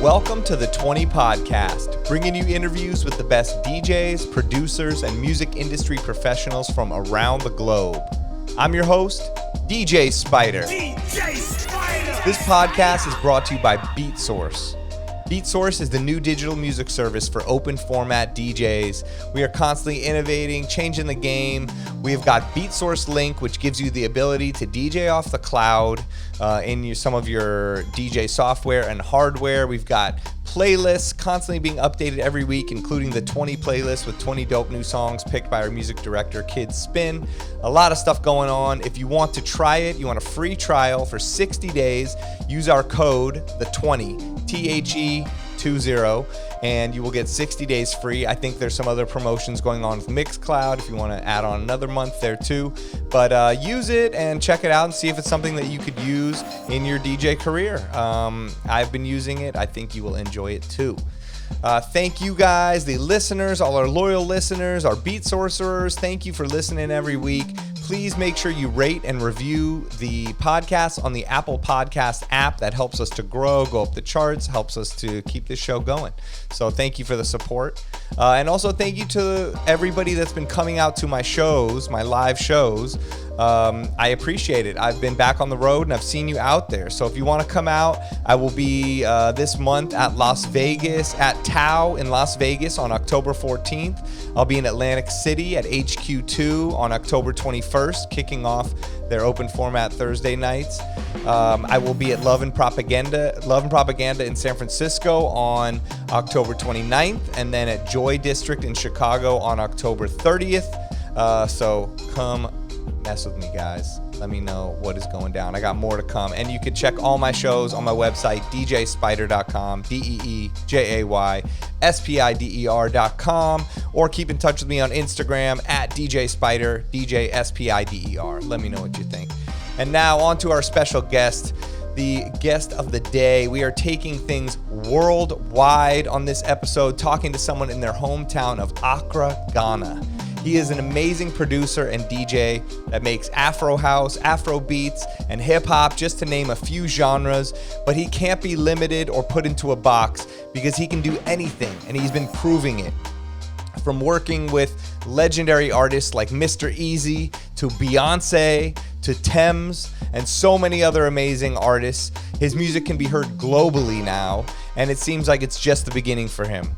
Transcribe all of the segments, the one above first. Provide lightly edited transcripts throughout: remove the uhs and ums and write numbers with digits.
Welcome to the 20 Podcast, bringing you interviews with the best DJs, producers, and music industry professionals from around the globe. I'm your host, DJ Spider. This podcast is brought to you by Beatsource. Beatsource is the new digital music service for open format DJs. We are constantly innovating, changing the game. We've got Beatsource Link, which gives you the ability to DJ off the cloud in some of your DJ software and hardware. We've got playlists constantly being updated every week, including the 20 playlist with 20 dope new songs picked by our music director, Kid Spin. A lot of stuff going on. If you want to try it, you want a free trial for 60 days, use our code, the 20, THE20, and you will get 60 days free. I think there's some other promotions going on with Mixcloud if you want to add on another month there too. But use it and check it out and see if it's something that you could use in your DJ career. I've been using it. I think you will enjoy it too. Thank you guys, the listeners, all our loyal listeners, our beat sorcerers. Thank you for listening every week. Please make sure you rate and review the podcast on the Apple Podcast app. That helps us to grow, go up the charts, helps us to keep this show going. So thank you for the support. And also thank you to everybody that's been coming out to my shows, my live shows. I appreciate it. I've been back on the road and I've seen you out there. So if you want to come out, I will be this month at Las Vegas, at Tao in Las Vegas on October 14th. I'll be in Atlantic City at HQ2 on October 21st, kicking off their open format Thursday nights. I will be at Love and Propaganda in San Francisco on October 29th, and then at Joy District in Chicago on October 30th. So come mess with me, guys. Let me know what is going down. I got more to come. And you can check all my shows on my website, djspider.com, DEEJAYSPIDER.com, or keep in touch with me on Instagram at djspider, DJSPIDER. Let me know what you think. And now on to our special guest, the guest of the day. We are taking things worldwide on this episode, talking to someone in their hometown of Accra, Ghana. He is an amazing producer and DJ that makes Afro house, Afrobeats, and hip hop, just to name a few genres, but he can't be limited or put into a box because he can do anything, and he's been proving it. From working with legendary artists like Mr. Easy to Beyonce to Tems and so many other amazing artists, his music can be heard globally now, and it seems like it's just the beginning for him.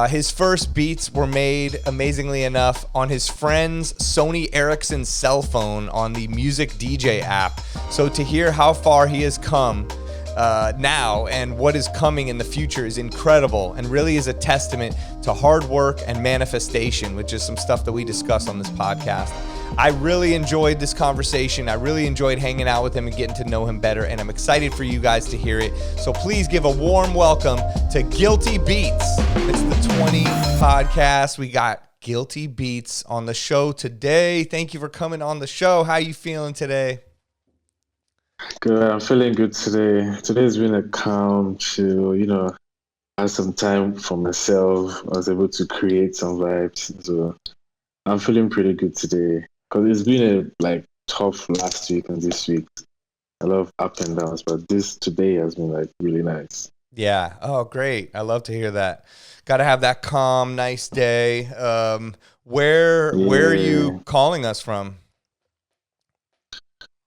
His first beats were made, amazingly enough, on his friend's Sony Ericsson cell phone on the Music DJ app. So to hear how far he has come now and what is coming in the future is incredible, and really is a testament to hard work and manifestation, which is some stuff that we discuss on this podcast. I really enjoyed this conversation. I really enjoyed hanging out with him and getting to know him better, and I'm excited for you guys to hear it. So please give a warm welcome to GuiltyBeatz. It's the 20 Podcast. We got GuiltyBeatz on the show today. Thank you for coming on the show. How you feeling today? Good. I'm feeling good today. Today's been a calm, chill, I had some time for myself. I was able to create some vibes. So I'm feeling pretty good today. Because it's been a tough last week and this week. A lot of up and downs, but this today has been really nice. Yeah. Oh, great. I love to hear that. Got to have that calm, nice day. Where are you calling us from?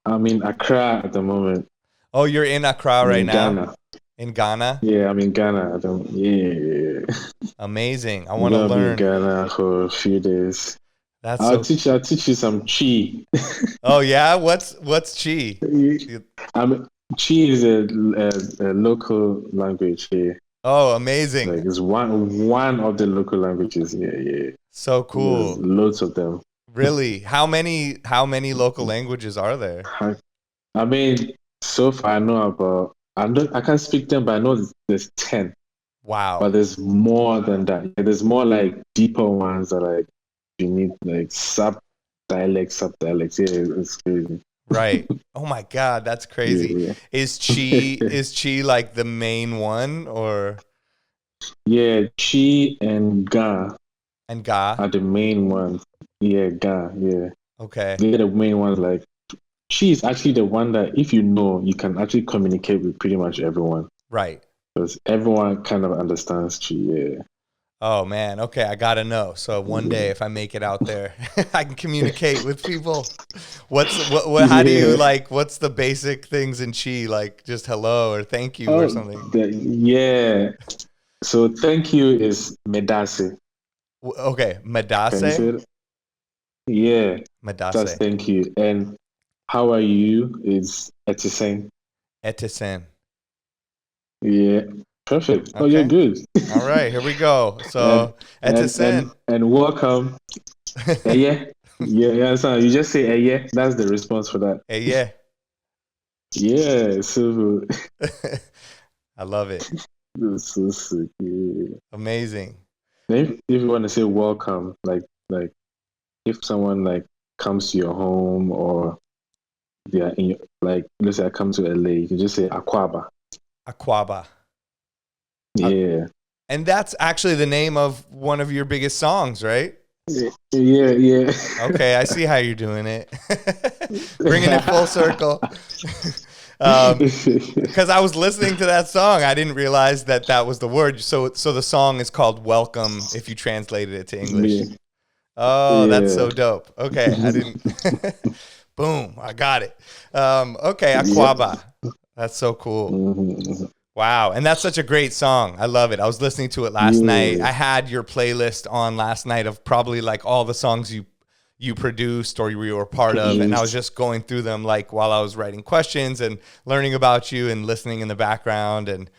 I'm in Accra at the moment. Oh, you're in Accra right now? Ghana. In Ghana? Yeah, I'm in Ghana. Amazing. I want to learn. I'm in Ghana for a few days. I'll teach you some Chi. Oh yeah, what's Chi? Chi is a local language here. Oh, amazing! It's one of the local languages. Yeah. So cool. There's loads of them. Really? How many local languages are there? I mean, so far I know about. I can't speak them, but I know there's 10. Wow! But there's more than that. There's more deeper ones that you need sub dialects. Yeah, it's crazy. Right. Oh my God, that's crazy. Yeah. Is Chi the main one, or? Yeah, Chi and Ga. And Ga are the main ones. Yeah, Ga. Yeah. Okay. They're the main ones. Chi is actually the one that if you can actually communicate with pretty much everyone. Right. because everyone kind of understands Chi. Yeah. Oh man, okay, I gotta know. So one day, if I make it out there, I can communicate with people. What? How do you Yeah. like? What's the basic things in Chi? Like just hello or thank you or Oh, something. yeah. So thank you is medase. Okay, Can you say Madase, it? Yeah, that's Madase, thank you. And how are you is etisen. Etisen. Yeah, perfect. Oh, you're Okay, good. all right, here we go. and So and Etisen. and and welcome. Yeah, yeah, yeah. So you just say yeah. That's the response for that. Hey, yeah, Yeah, so I love it. that's so sick. Yeah. Amazing. If you want to say welcome, like if someone like comes to your home or they are in your, like let's say I come to LA, you can just say Akwaba. Aquaba. Yeah. And that's actually the name of one of your biggest songs, right? Yeah, yeah. Okay, I see how you're doing it. Bringing it full circle. Because I was listening to that song, I didn't realize that that was the word. So the song is called "Welcome" if you translated it to English. Yeah. Oh, that's Yeah. so dope. Okay, I didn't. Boom, I got it. Okay, Yep. Aquaba. That's so cool. Mhm. Wow, and that's such a great song. I love it. I was listening to it last night. Yeah. I had your playlist on last night of probably like all the songs you produced or you were part of, and I was Produced. just going through them like while I was writing questions and learning about you and listening in the background. And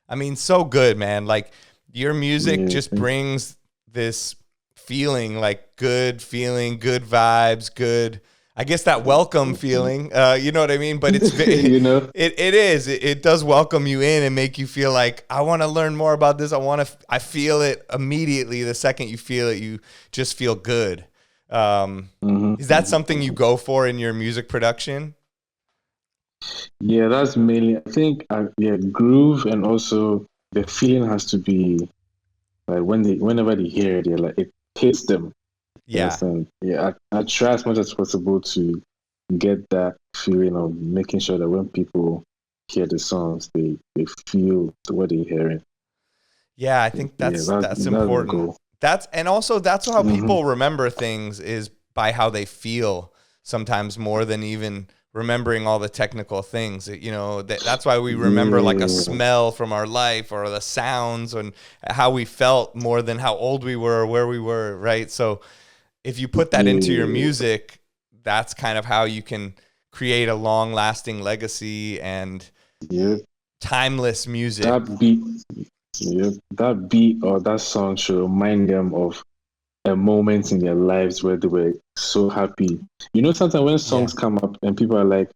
I mean, so good, man. Like your music Yeah. just brings this feeling, good vibes, good. I guess that welcome feeling, you know what I mean? But it's You know? it does welcome you in and make you feel like I want to learn more about this. I feel it immediately. The second you feel it, you just feel good. Is that something you go for in your music production? Yeah, that's mainly I think yeah, groove and also the feeling has to be like whenever they hear it, they're like it hits them. You Yeah. understand? Yeah, I try as much as possible to get that feeling of making sure that when people hear the songs, they feel what they're hearing. Yeah, I think Yeah, that's that's the important. goal. That's and also that's how Hmm. people remember things is by how they feel sometimes more than even remembering all the technical things. You know, that's why we remember like a Yeah, smell from our life or the sounds and how we felt more than how old we were, where we were, right? So if you put that into your yeah, music, that's kind of how you can create a long-lasting legacy and yeah. timeless music. That beat, yeah, that beat or that song should remind them of a moment in their lives where they were so happy. You know, sometimes when Yeah. songs come up and people are like,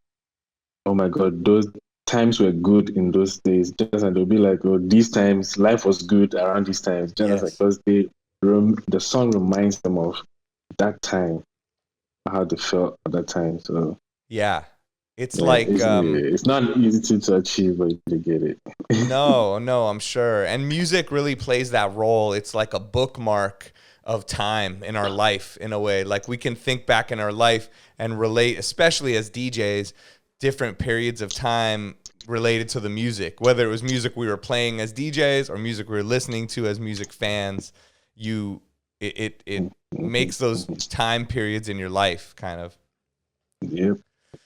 "Oh my God, those times were good in those days," just and they'll be like, "Oh, these times, life was good around these times," just like Yes. because the song reminds them of that time, how they felt at that time. So Yeah. It's yeah, like it's not easy to achieve, but you get it. no, I'm sure. And music really plays that role. It's like a bookmark of time in our life in a way. Like we can think back in our life and relate, especially as DJs, different periods of time related to the music. Whether it was music we were playing as DJs or music we were listening to as music fans, you it makes those time periods in your life kind of. Yep,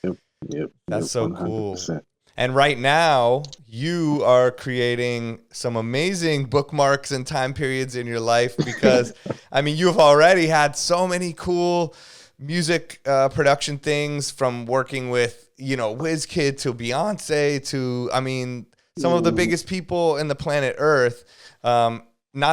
yep, yep, That's yep, so cool. 100%. And right now, you are creating some amazing bookmarks and time periods in your life because, I mean, you've already had so many cool music production things from working with, you know, WizKid to Beyonce to, I mean, some of the biggest people in the planet Earth. Not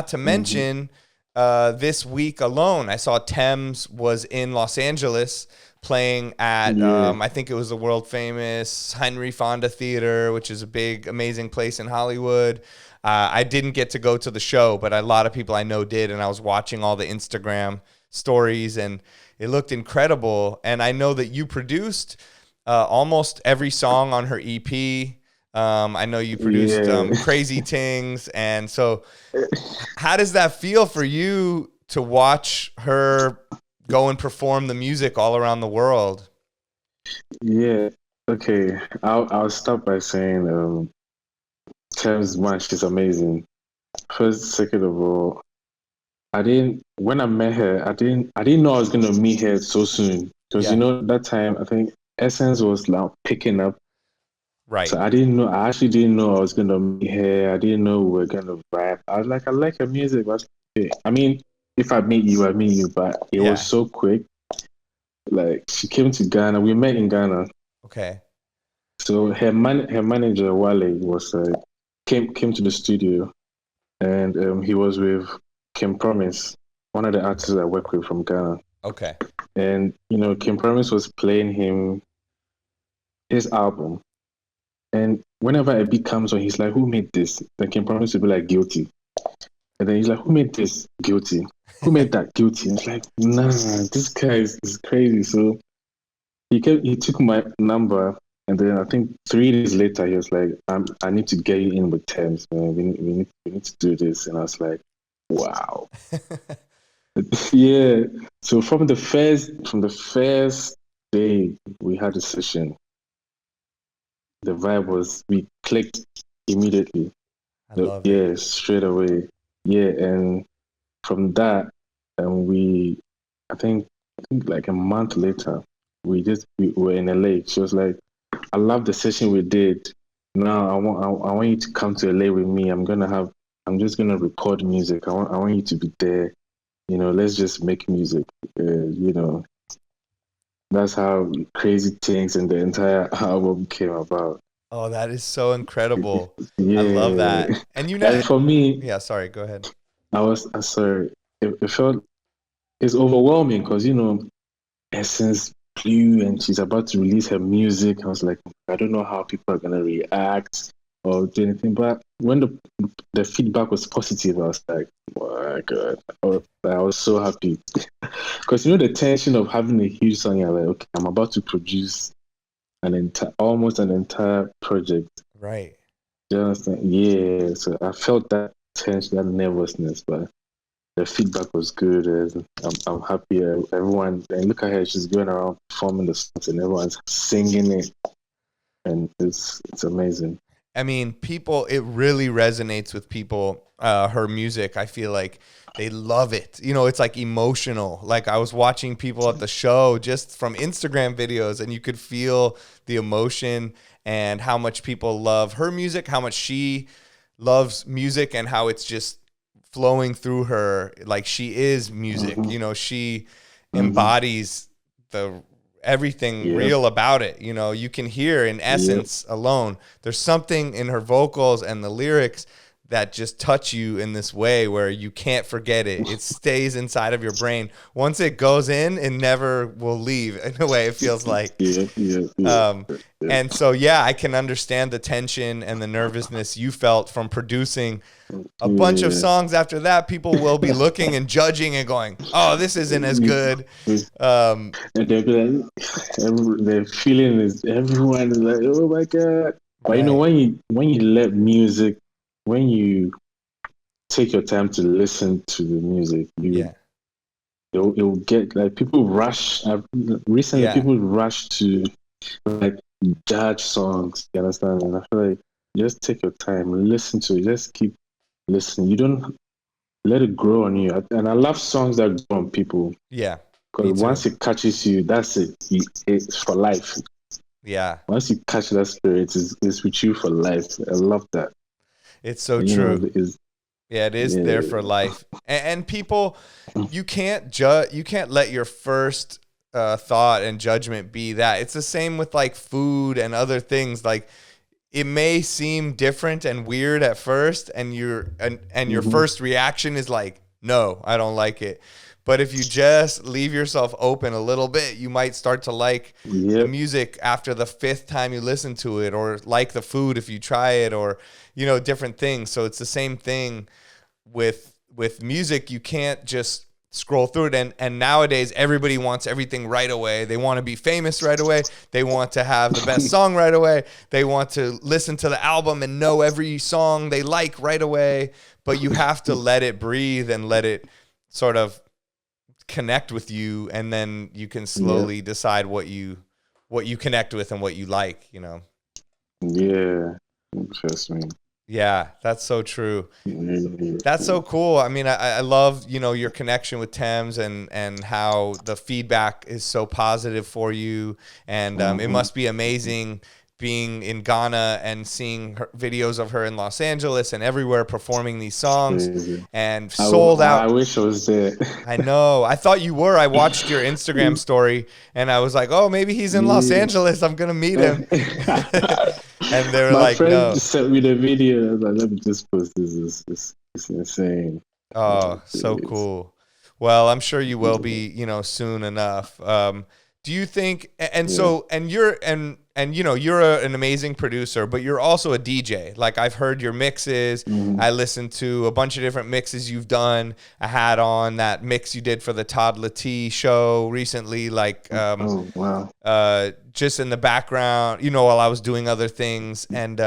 to Mm-hmm. mention, this week alone, I saw Tems was in Los Angeles playing at Yeah, I think it was the world famous Henry Fonda Theater, which is a big, amazing place in Hollywood. I didn't get to go to the show, but a lot of people I know did, and I was watching all the Instagram stories, and it looked incredible. And I know that you produced almost every song on her EP. I know you produced yeah. Crazy Things, and so how does that feel for you to watch her go and perform the music all around the world? Yeah. Okay. I'll start by saying Tems, man, she's amazing. First, second of all, when I met her, I didn't know I was gonna meet her so soon. Because Yeah. that time I think Essence was like picking up. Right. So I actually didn't know I was gonna meet her. I didn't know we were gonna rap. I was like, I like her music. I mean, if I meet you, I meet you, but it was Yeah. so quick. Like she came to Ghana. We met in Ghana. Okay. So her manager Wale was came to the studio, and he was with Kim Promise, one of the artists I work with from Ghana. Okay. And Kim Promise was playing him his album, and whenever a beat comes on, he's like, "Who made this?" Then Kim Promise would be like, "Guilty," and then he's like, "Who made this? Guilty. Who made that? Guilty." And it's like, nah, this guy is crazy. So he took my number, and then I think 3 days later he was like, I need to get you in with Tems, man. We need to do this. And I was like, wow. Yeah. So from the first day we had a session, the vibe was we clicked immediately. I love it. Yeah, straight away. Yeah, and from that, and I think like a month later, we were in LA. She was like, "I love the session we did. Now I want you to come to LA with me. I'm just gonna record music. I want you to be there. Let's just make music. That's how Crazy Things and the entire album came about. Oh, that is so incredible. I love Yeah, that. And and for me, yeah, sorry, go ahead. I'm sorry. It felt it's overwhelming because Essence blew and she's about to release her music. I was like, I don't know how people are gonna react or do anything. But when the feedback was positive, I was like, oh my god, I was so happy because the tension of having a huge song. You're like, okay, I'm about to produce almost an entire project. Right. Do you understand? Yeah. So I felt that tension, that nervousness, but the feedback was good, and I'm happy. Everyone, and look at her, she's going around performing the songs, and everyone's singing it, and it's amazing. I mean, it really resonates with people. Her music, I feel like they love it. It's like emotional. Like I was watching people at the show just from Instagram videos, and you could feel the emotion and how much people love her music, how much she loves music, and how it's just flowing through her. Like she is music. Mm-hmm. She Mm-hmm. embodies everything real about it. You can hear in Essence alone, there's something in her vocals and the lyrics that just touch you in this way where you can't forget it. It stays inside of your brain. Once it goes in, it never will leave. In a way, it feels like. And so, yeah, I can understand the tension and the nervousness you felt from producing a bunch of songs. After that, people will be looking and judging and going, "Oh, this isn't as good." And they'll be like, the feeling is everyone is like, "Oh my god!" But when you let music, when you take your time to listen to the music, it will get like people rush. Recently, people rush to like judge songs. You understand? And I feel like just take your time, listen to it, just keep listening. You don't let it grow on you. And I love songs that grow on people. Yeah. Because once it catches you, that's it. It's for life. Yeah. Once you catch that spirit, it's with you for life. I love that. It's so true. It is there for life. And people, you can't let your first thought and judgment be that. It's the same with like food and other things. Like it may seem different and weird at first, and your first reaction is like, no, I don't like it. But if you just leave yourself open a little bit, you might start to like the music after the 5th time you listen to it, or like the food if you try it, or different things. So it's the same thing with music. You can't just scroll through it, and nowadays everybody wants everything right away. They want to be famous right away. They want to have the best song right away. They want to listen to the album and know every song they like right away. But you have to let it breathe and let it sort of connect with you, and then you can slowly decide what you connect with and what you like. Yeah, trust me. Yeah, that's so true. Yeah, That's so cool. I mean, I love, your connection with Tems and how the feedback is so positive for you. And it mhm. must be amazing being in Ghana and seeing videos of her in Los Angeles and everywhere performing these songs Crazy. and I, w- sold I out. wish I was there. I know. I thought you were. I watched your Instagram story and I was like, oh, maybe he's in Los Yeah. Angeles. I'm going to meet him. And they were My like, friend no. just sent me the video. I was like, let me just post this. It's insane. Oh, so It's, cool. Well, I'm sure you will be, soon enough. Do you think, and yeah. so, and you're, and you're an amazing producer, but you're also a DJ. Like I've heard your mixes. Mhm. I listened to a bunch of different mixes you've done. I had on that mix you did for the Todd Latte show recently, like, Oh, wow. just in the background, while I was doing other things. And,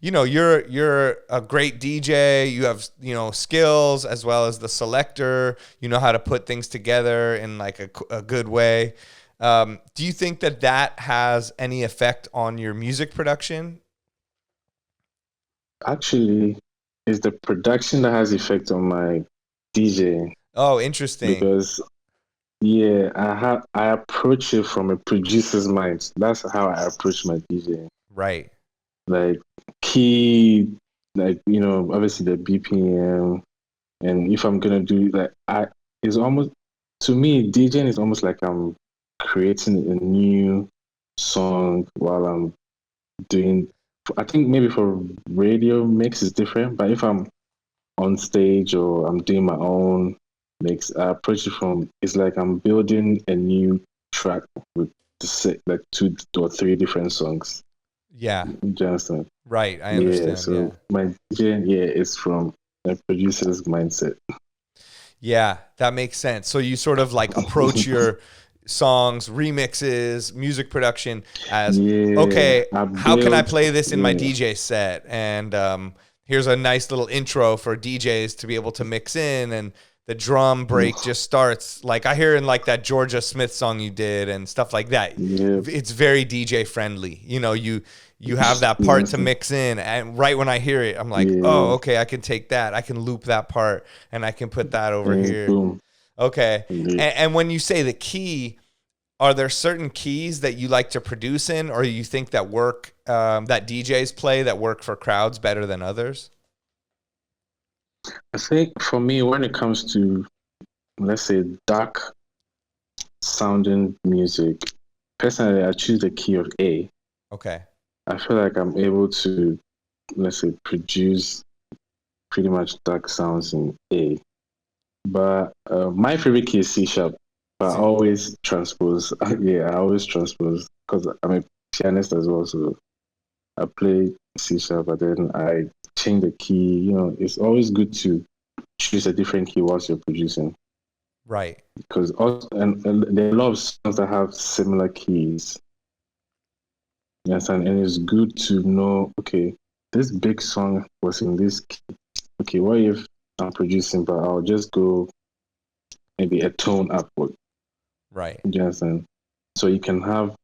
you're a great DJ. You have, skills as well as the selector. You know how to put things together in like a good way. Do you think that has any effect on your music production? Actually, it's the production that has effect on my DJing Oh, interesting. because yeah, I approach it from a producer's mind. That's how I approach my DJing. Right. Like key, like obviously the BPM, and if I'm gonna do like it's almost to me DJing is almost like I'm creating a new song while I'm doing. I think maybe for radio mix is different, but if I'm on stage or I'm doing my own mix, I approach it from it's like I'm building a new track with like two or three different songs. Yeah. Do you understand? Right. I Yeah. understand. Yeah. So my DJing, yeah, is from a producer's mindset. Yeah, that makes sense. So you sort of like approach your songs, remixes, music production as, Yeah, okay, I how can I build. play this in my Yeah, DJ set? And here's a nice little intro for DJs to be able to mix in, and the drum break just starts. Like I hear in like that Georgia Smith song you did and stuff like that. yeah, It's very DJ friendly. You have that part to yes, mix in, and right when I hear it, I'm like, oh, yeah, okay, I can take that. I can loop that part and I can put that over and here. boom. Okay. Yeah. And when you say the key, are there certain keys that you like to produce in, or you think that work, that DJs play that work for crowds better than others? I think for me, when it comes to let's say dark sounding music, personally, I choose the key of A. Okay. I feel like I'm able to, let's say, produce pretty much dark sounds in A. But my favorite key is C sharp. But I See, always transpose. Yeah, I always transpose because I'm a pianist as well. So I play C sharp, but then I change the key. It's always good to choose a different key whilst you're producing right. because also, and there are a lot of songs that have similar keys. Yes, and it's good to know, okay, this big song was in this key. Okay, what if I'm producing, but I'll just go maybe a tone upward. Right. Yes, and so you can have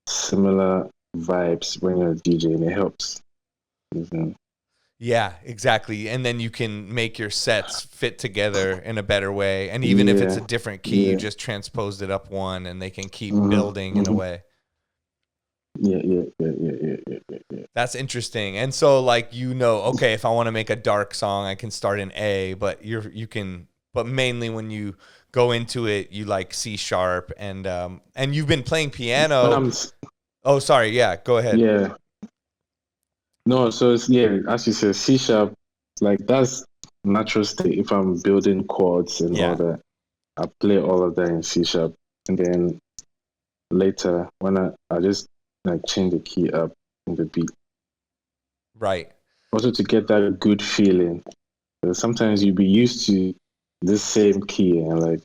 similar vibes when you're DJing. It helps. Yes, and Yeah, exactly. And then you can make your sets fit together in a better way. And even if it's a yeah, different key, you yeah, just transposed it up one and they can keep hmm building in a hmm way. yeah, yeah, yeah, yeah, yeah, yeah, yeah, yeah. That's interesting. And so like okay, if I want to make a dark song, I can start in A, but but mainly when you go into it, you like C sharp and you've been playing When piano. Oh, sorry. Yeah, go ahead. yeah, no, so it's, yeah, as you said, C sharp, like that's natural state. If I'm building chords and all Yeah, that, I play all of that in C sharp, and then later when I just like change the key up in the beat, right. also to get that good feeling. Sometimes you be used to this same key and like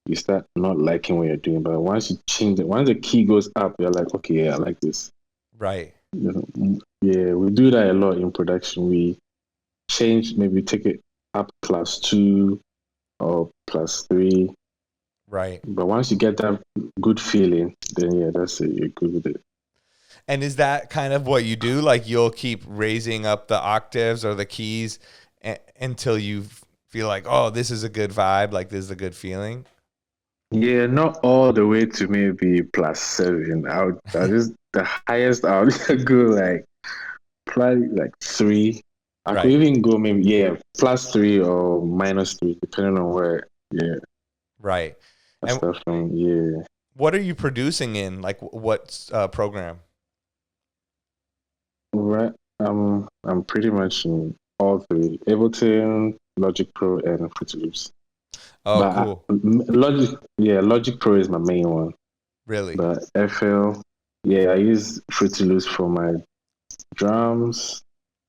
you start not liking what you're doing, but once you change it, once the key goes up, you're like, okay, yeah, I like this. Right. Yeah, we do that a lot in production. We change, maybe take it up +2 or +3. Right. But once you get that good feeling, then yeah, that's it. You're good with it. And is that kind of what you do? Like you'll keep raising up the octaves or the keys until you feel like, oh, this is a good vibe, like this is a good feeling? Yeah, not all the way to maybe +7. I just the highest I would go like probably like 3. I could Right. even go maybe +3 or -3 depending on where. Yeah, Right. that's And stuff from yeah. what are you producing in? Like what program? Right. I'm pretty much in all three: Ableton, Logic Pro, and Fruity Loops. Oh, But cool. Logic Pro is my main one. Really? But FL, yeah, I use Fruity Loops for my drums.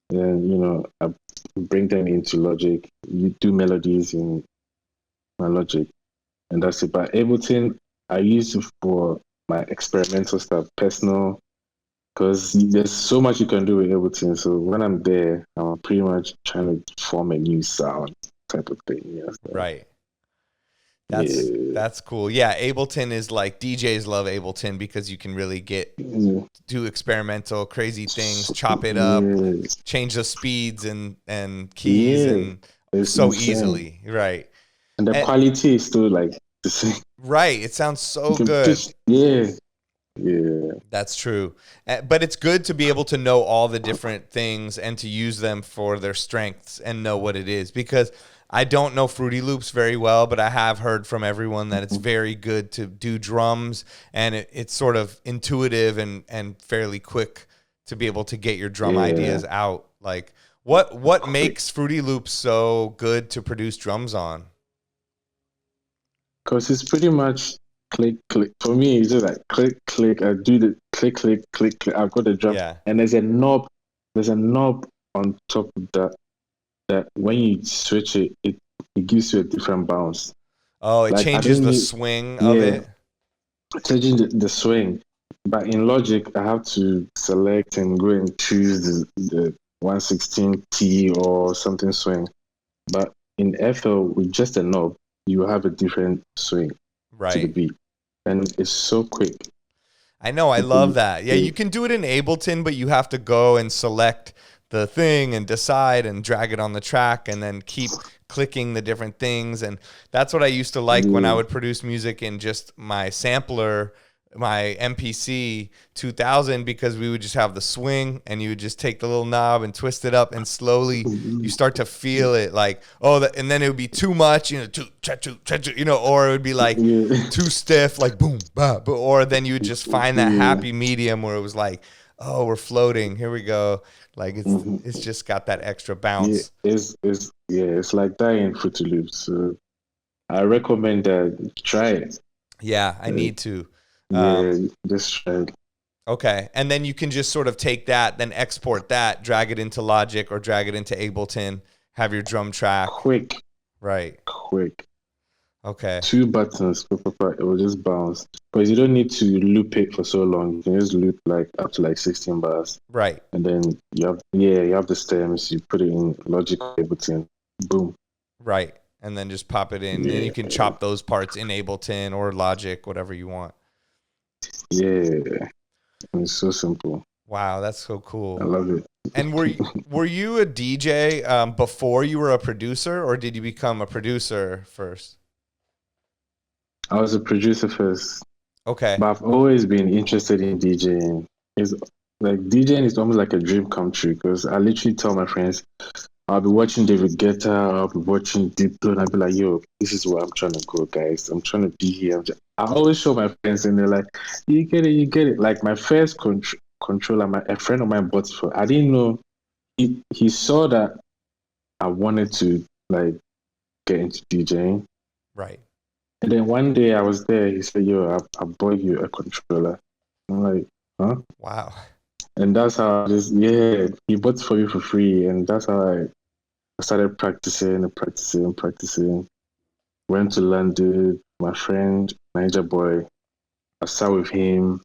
Then I bring them into Logic. You do melodies in my Logic, and that's it. But Ableton, I use it for my experimental stuff, personal, because there's so much you can do with Ableton. So when I'm there, I'm pretty much trying to form a new sound type of thing. Yeah, so, Right. yeah, That's cool. Yeah, Ableton is like DJs love Ableton because you can really do experimental crazy things, chop it up, yeah, change the speeds and keys yeah. and It's so insane, easily. Right. and the And, quality is still like the same. right. It sounds You so can good. pitch, yeah, yeah, That's true. But it's good to be able to know all the different things and to use them for their strengths and know what it is, because I don't know Fruity Loops very well, but I have heard from everyone that it's very good to do drums, and it's sort of intuitive and fairly quick to be able to get your drum yeah. ideas out. Like what Quick, makes Fruity Loops so good to produce drums on? because it's pretty much click, click. For me, it's just like click, click. I do the click, click, click, click. I've got the drum, Yeah. and there's a knob. There's a knob on top of that. That when you switch it, it gives you a different bounce. Oh, it Like I changes don't the need, swing of yeah, it. changing the swing. But in Logic, I have to select and go and choose the 116T or something swing. But in FL, with just a knob, you have a different swing to the Right. beat, and it's so quick. I know, I love that. Yeah, Yeah, you can do it in Ableton, but you have to go and select the thing and decide and drag it on the track and then keep clicking the different things. And that's what I used to like when I yeah, would produce music in just my sampler, my MPC 2000, because we would just have the swing and you would just take the little knob and twist it up, and slowly you start to feel it like, oh, and then it would be too much, or it would be like yeah, too stiff, like boom, bah, or then you would just find that yeah. happy medium where it was like, oh, we're floating. Here we go. Like it's Mhm. just got that extra Yeah, bounce. it's like that in Fruity Loops. So I recommend that try it. Yeah, I Uh, need to. yeah, just try it. Okay. And then you can just sort of take that, then export that, drag it into Logic or drag it into Ableton, have your drum track. Quick, Right. quick. Okay. 2 buttons, it will just bounce. Because you don't need to loop it for so long. You can just loop like up to like 16 bars. Right. And then you have the stems, you put it in Logic Ableton. Boom. Right. And then just pop it in. Then you Yeah. can chop those parts in Ableton or Logic, whatever you want. Yeah. It's so simple. Wow, that's so I cool. love it. And were you a DJ before you were a producer, or did you become a producer first? I was a producer first, Okay. but I've always been interested in DJing. It's like DJing is almost like a dream come true because I literally tell my friends, I'll be watching David Guetta, I'll be watching Diplo, and I'll be like, yo, this is where I'm trying to go, guys. I'm trying to be here. I always show my friends, and they're like, you get it, you get it. Like my first controller, a friend of mine bought it for. I didn't know. He saw that I wanted to like get into DJing. Right. And then one day I was there, he said, yo, I bought you a controller. I'm like, huh? Wow. And that's how he bought it for me for free. And that's how I started practicing and practicing and practicing. Went to London, my friend, Niger boy. I sat with him.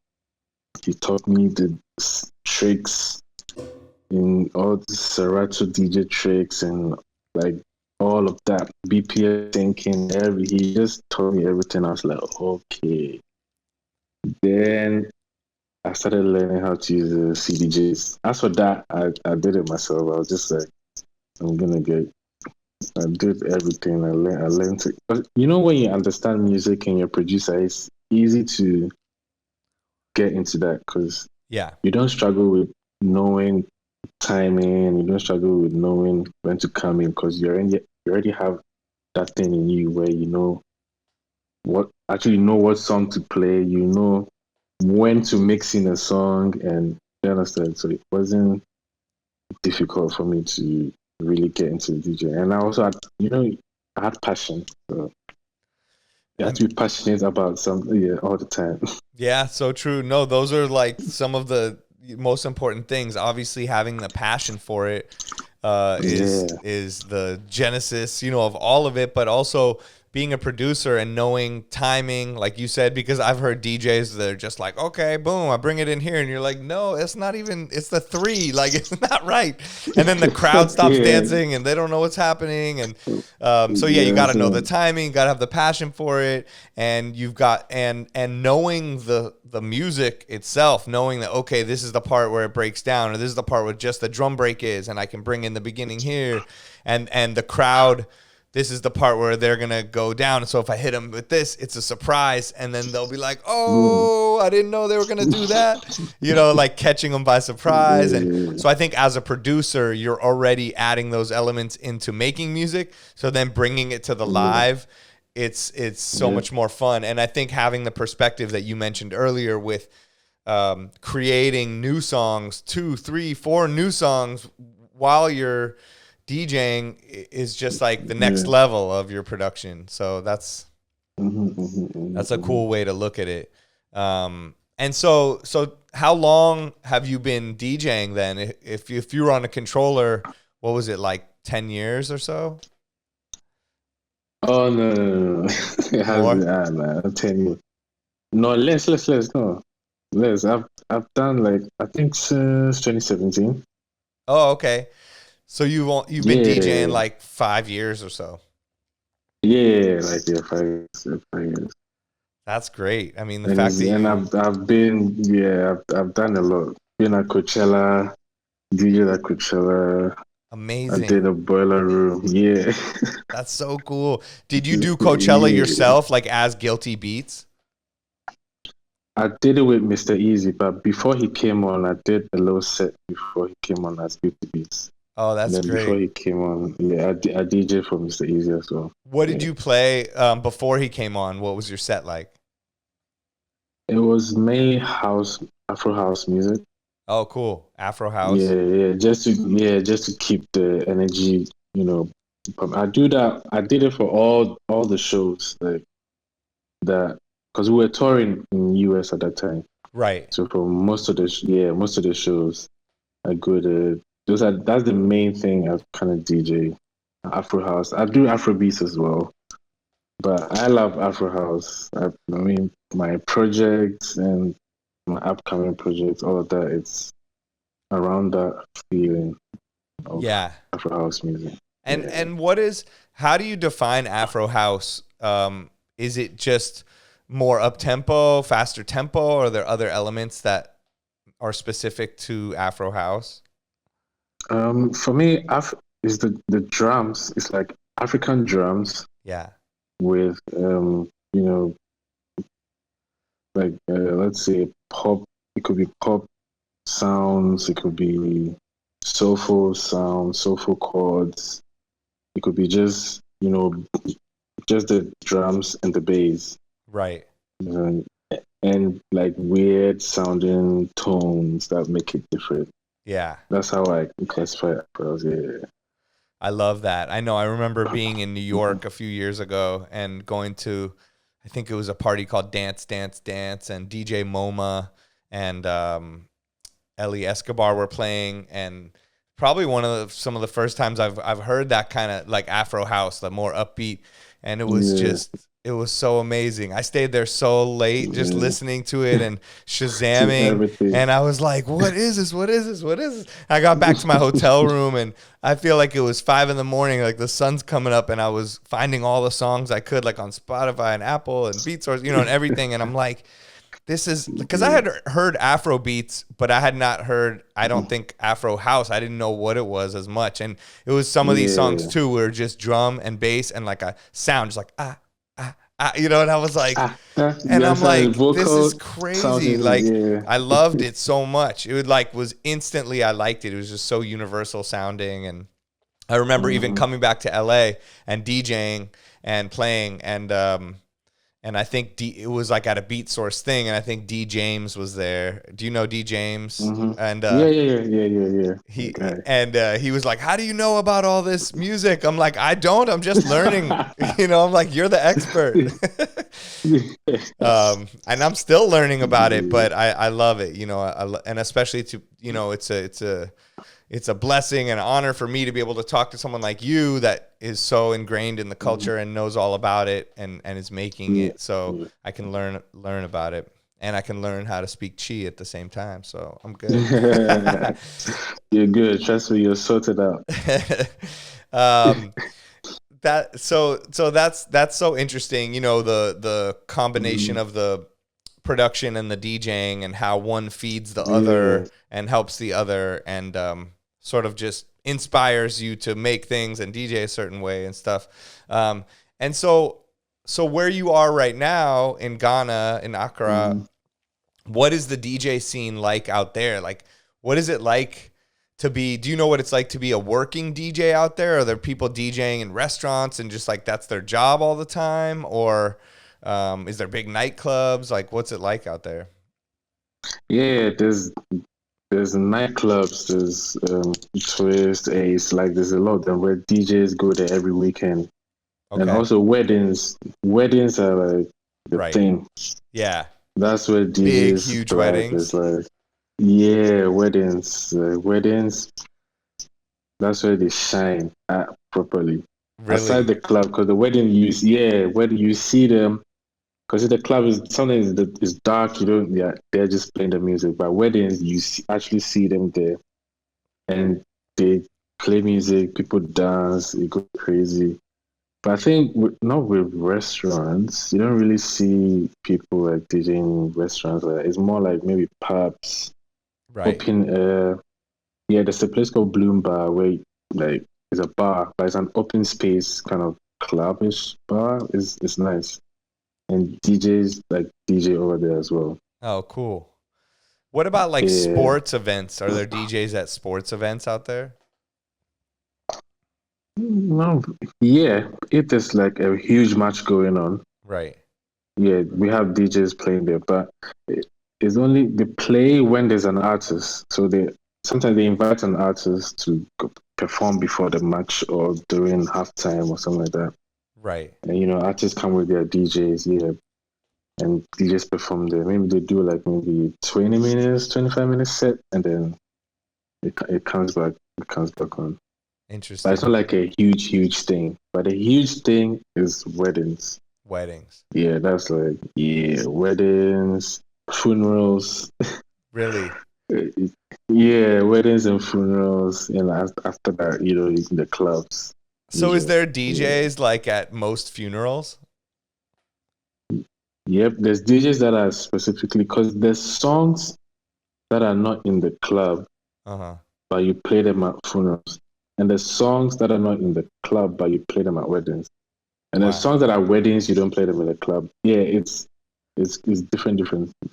He taught me the tricks in all the Serato DJ tricks and like all of that BPS thinking. He just taught me everything. I was like, okay. Then I started learning how to use the CDJs. As for that, I did it myself. I was just like, I'm gonna get. I did everything. I learned it. But you know, when you understand music and you're a producer, it's easy to get into that because Yeah. you don't struggle with knowing timing. You don't struggle with knowing when to come in because you already have that thing in you where you know what song to play. You know when to mix in a song, and you understand. So it wasn't difficult for me to really get into DJ. And I also had, I had passion. So you have to be passionate about something, all the time. Yeah, so true. No, those are like some of the most important things. Obviously, having the passion for it is the genesis, of all of it. But also being a producer and knowing timing, like you said, because I've heard DJs that are just like, okay, boom, I bring it in here, and you're like, no, it's not even. It's the 3, like it's not right. And then the crowd stops dancing, and they don't know what's happening. And so you got to know the timing, got to have the passion for it, and you've got and knowing the music itself, knowing that okay, this is the part where it breaks down, or this is the part where just the drum break is, and I can bring in the beginning here, and the crowd. This is the part where they're going to go down. And so if I hit them with this, it's a surprise. And then they'll be like, oh, I didn't know they were going to do that. Like catching them by surprise. And so I think as a producer, you're already adding those elements into making music. So then bringing it to the live, it's so much more fun. And I think having the perspective that you mentioned earlier with creating new songs, 2, 3, 4 new songs while you're DJing is just like the next level of your production. So that's a cool way to look at it. And so how long have you been DJing then? If you were on a controller, what was it, like 10 years or so? Oh no. It has been 10 years. No, less, no. Less. I've done like I think since 2017. Oh, okay. So you've been DJing like 5 years or so. Yeah, like 5 years. That's great. I mean, the fact that I've done a lot. Been at Coachella, DJ at Coachella. Amazing. I did a boiler room. Yeah. That's so cool. Did you do Coachella yourself, like as GuiltyBeatz? I did it with Mr. Easy, but before he came on, I did a little set before he came on as GuiltyBeatz. Oh, that's great. Before he came on, I DJ for Mr. Easy as well. What did you play before he came on? What was your set like? It was mainly Afro house music. Oh, cool. Afro house. Yeah, just to keep the energy, I do that. I did it for all the shows like that because we were touring in the US at that time. Right. So for most of the shows, I go to. That's the main thing I kind of DJ Afro house. I do Afrobeats as well, but I love Afro house. I mean, my projects and my upcoming projects, all of that, it's around that feeling of Afro house music. And how do you define Afro house? Is it just more up tempo, faster tempo, or are there other elements that are specific to Afro house? For me, is the drums. It's like African drums. Yeah. With let's say pop. It could be pop sounds. It could be soulful sounds, soulful chords. It could be just just the drums and the bass. Right. And like weird sounding tones that make it different. Yeah. That's how I classify Afros. Yeah. I love that. I know. I remember being in New York a few years ago and going to, I think it was a party called Dance, Dance, Dance, and DJ MoMA and Ellie Escobar were playing, and probably some of the first times I've heard that kind of like Afro house, the more upbeat, and it was it was so amazing. I stayed there so late just listening to it and Shazamming. And I was like, what is this? What is this? What is this? I got back to my hotel room and I feel like it was 5 a.m, like the sun's coming up, and I was finding all the songs I could, like on Spotify and Apple and Beatsource, and everything. And I'm like, this is because I had heard Afrobeats, but I had not heard, I don't think Afro house. I didn't know what it was as much. And it was some of these songs too, were just drum and bass and like a sound, just like, you know, and I was like, and I'm like, this is crazy. Like, I loved it so much. It would like was instantly, I liked it. It was just so universal sounding. And I remember even coming back to LA and DJing and playing, and I think it was like at a Beatsource thing, and I think D James was there. Do you know D James? And yeah. He was like, "How do you know about all this music?" I'm like, "I don't. I'm just learning." You know, I'm like, "You're the expert." And I'm still learning about it, but I love it. You know, and especially to, you know, it's a blessing and honor for me to be able to talk to someone like you that is so ingrained in the culture and knows all about it and is making it, so I can learn about it, and I can learn how to speak Chi at the same time. So I'm good. You're good. Trust me, you're sorted out. That's so interesting. You know, the combination of the production and the DJing and how one feeds the other and helps the other, and sort of just inspires you to make things and DJ a certain way and stuff. And so where you are right now in Ghana, in Accra, what is the DJ scene like out there? Like, what is it like to be, do you know what it's like to be a working DJ out there? Are there people DJing in restaurants and just like that's their job all the time? Or is there big nightclubs? Like, what's it like out there? Yeah, there's nightclubs, there's Twist, Ace, like there's a lot of them where DJs go there every weekend. Okay. And also weddings. Weddings are like the thing. Yeah. That's where DJs big, huge weddings. Like, yeah, weddings. Weddings, that's where they shine properly. Really? Aside the club, because the wedding wedding you see them. Because the club is sometimes it's dark, they're just playing the music. But weddings, you actually see them there, and they play music, people dance, it goes crazy. But I think not with restaurants, you don't really see people like DJing in restaurants. It's more like maybe pubs, open air. Yeah, there's a place called Bloom Bar where like it's a bar, but it's an open space kind of clubbish bar. It's nice. And DJs like DJ over there as well. Oh, cool. What about like sports events? Are there DJs at sports events out there? Well, yeah, if there's like a huge match going on. Right. Yeah, we have DJs playing there, but it's only they play when there's an artist. So sometimes they invite an artist to perform before the match or during halftime or something like that. Right. And artists come with their DJs, and DJs perform there. Maybe they do like maybe 20 minutes, 25 minutes set, and then it comes back on. Interesting. But it's not like a huge thing. But the huge thing is weddings. Weddings. Yeah, that's like weddings, funerals. Really? Yeah, weddings and funerals, and after that, the clubs. So is there DJs like at most funerals? Yep, there's DJs that are specifically, because there's songs that are not in the club, but you play them at funerals. And there's songs that are not in the club, but you play them at weddings. And there's songs that are weddings, you don't play them in the club. Yeah, it's different.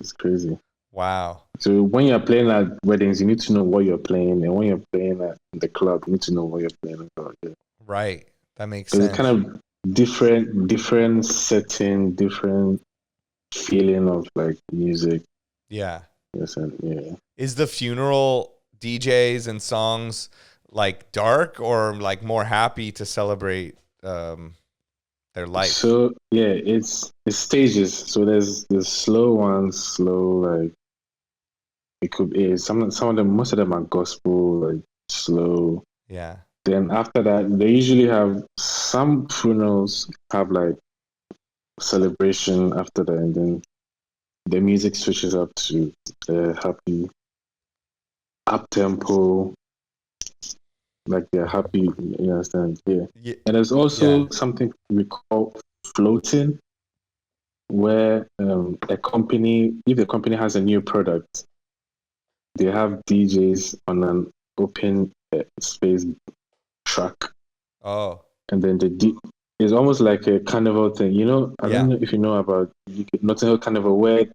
It's crazy. Wow. So when you're playing at weddings, you need to know what you're playing. And when you're playing at the club, you need to know what you're playing about. Yeah. Right. That makes sense. It's kind of different setting, different feeling of like music. Yeah. Yes, and yeah. Is the funeral DJs and songs like dark or like more happy to celebrate their life? So yeah, it's stages. So there's slow ones, like it could be some of them. Most of them are gospel, like slow. Yeah. Then after that, they usually have some funerals have like celebration after that, and then the music switches up to happy, up tempo, like they're happy. You understand? Yeah. And there's also something we call floating. where a company, if the company has a new product, they have DJs on an open space track, Oh, and then it's almost like a carnival thing. You know, I don't yeah, know if you know about Notting Hill Carnival, where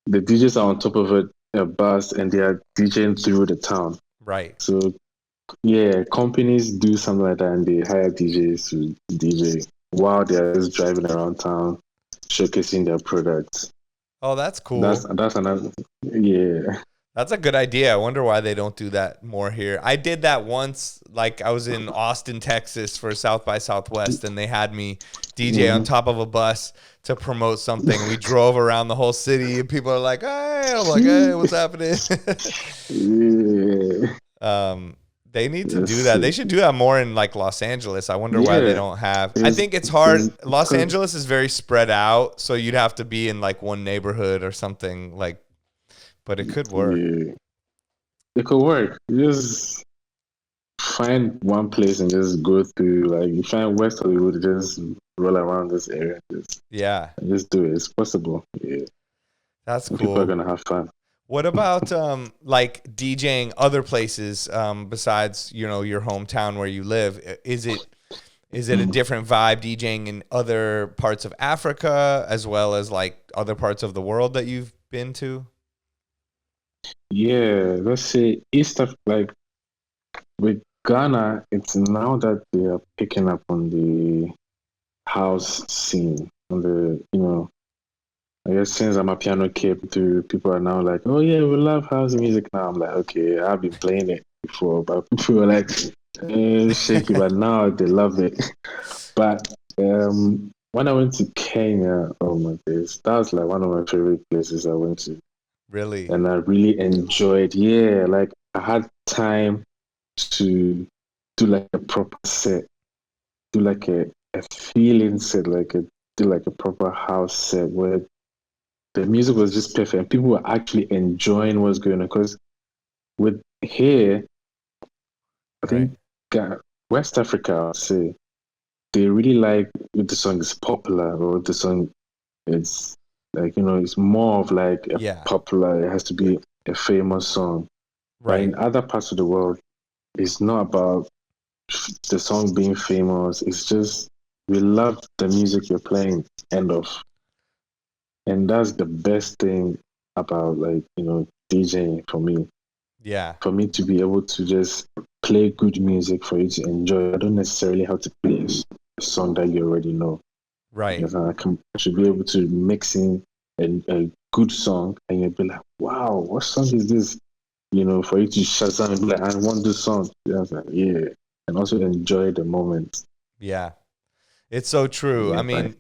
the DJs are on top of a bus and they are DJing through the town. right. So yeah, companies do something like that, and they hire DJs to DJ while they're just driving around town, showcasing their products. Oh, that's That's cool. that's another. Yeah. That's a good idea. I wonder why they don't do that more here. I did that once. Like I was in Austin, Texas for South by Southwest, and they had me DJ on Mhm. top of a bus to promote something. We drove around the whole city, and people are like, "Hey," I'm like, "Hey, what's happening?" Yeah. um, they need to do Yes. that. They should do that more in like Los Angeles. I wonder why they Yeah. don't have. I It's, think it's hard. it's Los because Angeles is very spread out, so you'd have to be in like one neighborhood or something like. But it could work. yeah, it could work. You just find one place and just go through. Like you find West Hollywood, just roll around this area, Yeah, just do it. It's possible. Yeah, that's and people are cool. gonna have fun. What about like DJing other places besides your hometown where you live? Is it a different vibe DJing in other parts of Africa as well as like other parts of the world that you've been to? Yeah, let's say East of like with Ghana, it's now that they are picking up on the house scene, on the I guess since I'm a piano kid, to people are now like, oh yeah, we love house music now. I'm like, okay, I've been playing it before, but people were like, shaky, but now they love it. But when I went to Kenya, oh my days, that was like one of my favorite places I went to, Really? and I really enjoyed. Yeah, like I had time to do like a proper set, do like a feeling set, do like a proper house set where the music was just perfect and people were actually enjoying what's going on. Because with here, I Right. think West Africa, I'll say, they really like if the song is popular or if the song is like, it's more of like a Yeah. popular, it has to be a famous song. But Right. in other parts of the world, it's not about the song being famous. It's just, we love the music you're playing, end of. And that's the best thing about like, DJing for me. Yeah. For me to be able to just play good music for you to enjoy. I don't necessarily have to play a song that you already know. Right. Because I should be able to mix in a good song and you'll be like, wow, what song is this? For you to Shazam and be like, I want this song. Yeah, I was like, yeah. And also enjoy the moment. Yeah. It's so true. I Yeah, right. mean,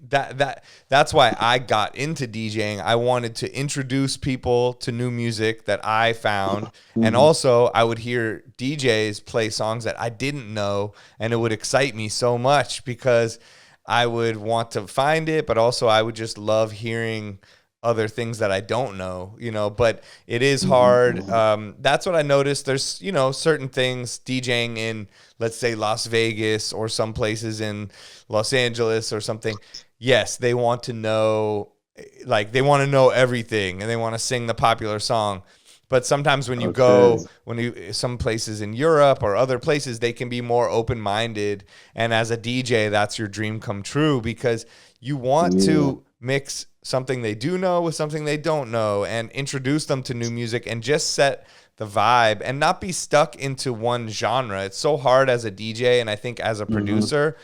that's why I got into DJing. I wanted to introduce people to new music that I found, and Mm-hmm. also I would hear DJs play songs that I didn't know, and it would excite me so much because I would want to find it, but also I would just love hearing other things that I don't know. But it is hard. Mm-hmm. That's what I noticed. There's, certain things DJing in, let's say, Las Vegas or some places in Los Angeles or something. Yes, they want to know, like, they want to know everything and they want to sing the popular song. But sometimes when you Okay. go, some places in Europe or other places, they can be more open minded. And as a DJ, that's your dream come true because you want Yeah. to mix something they do know with something they don't know and introduce them to new music and just set the vibe and not be stuck into one genre. It's so hard as a DJ and I think as a Mm-hmm. producer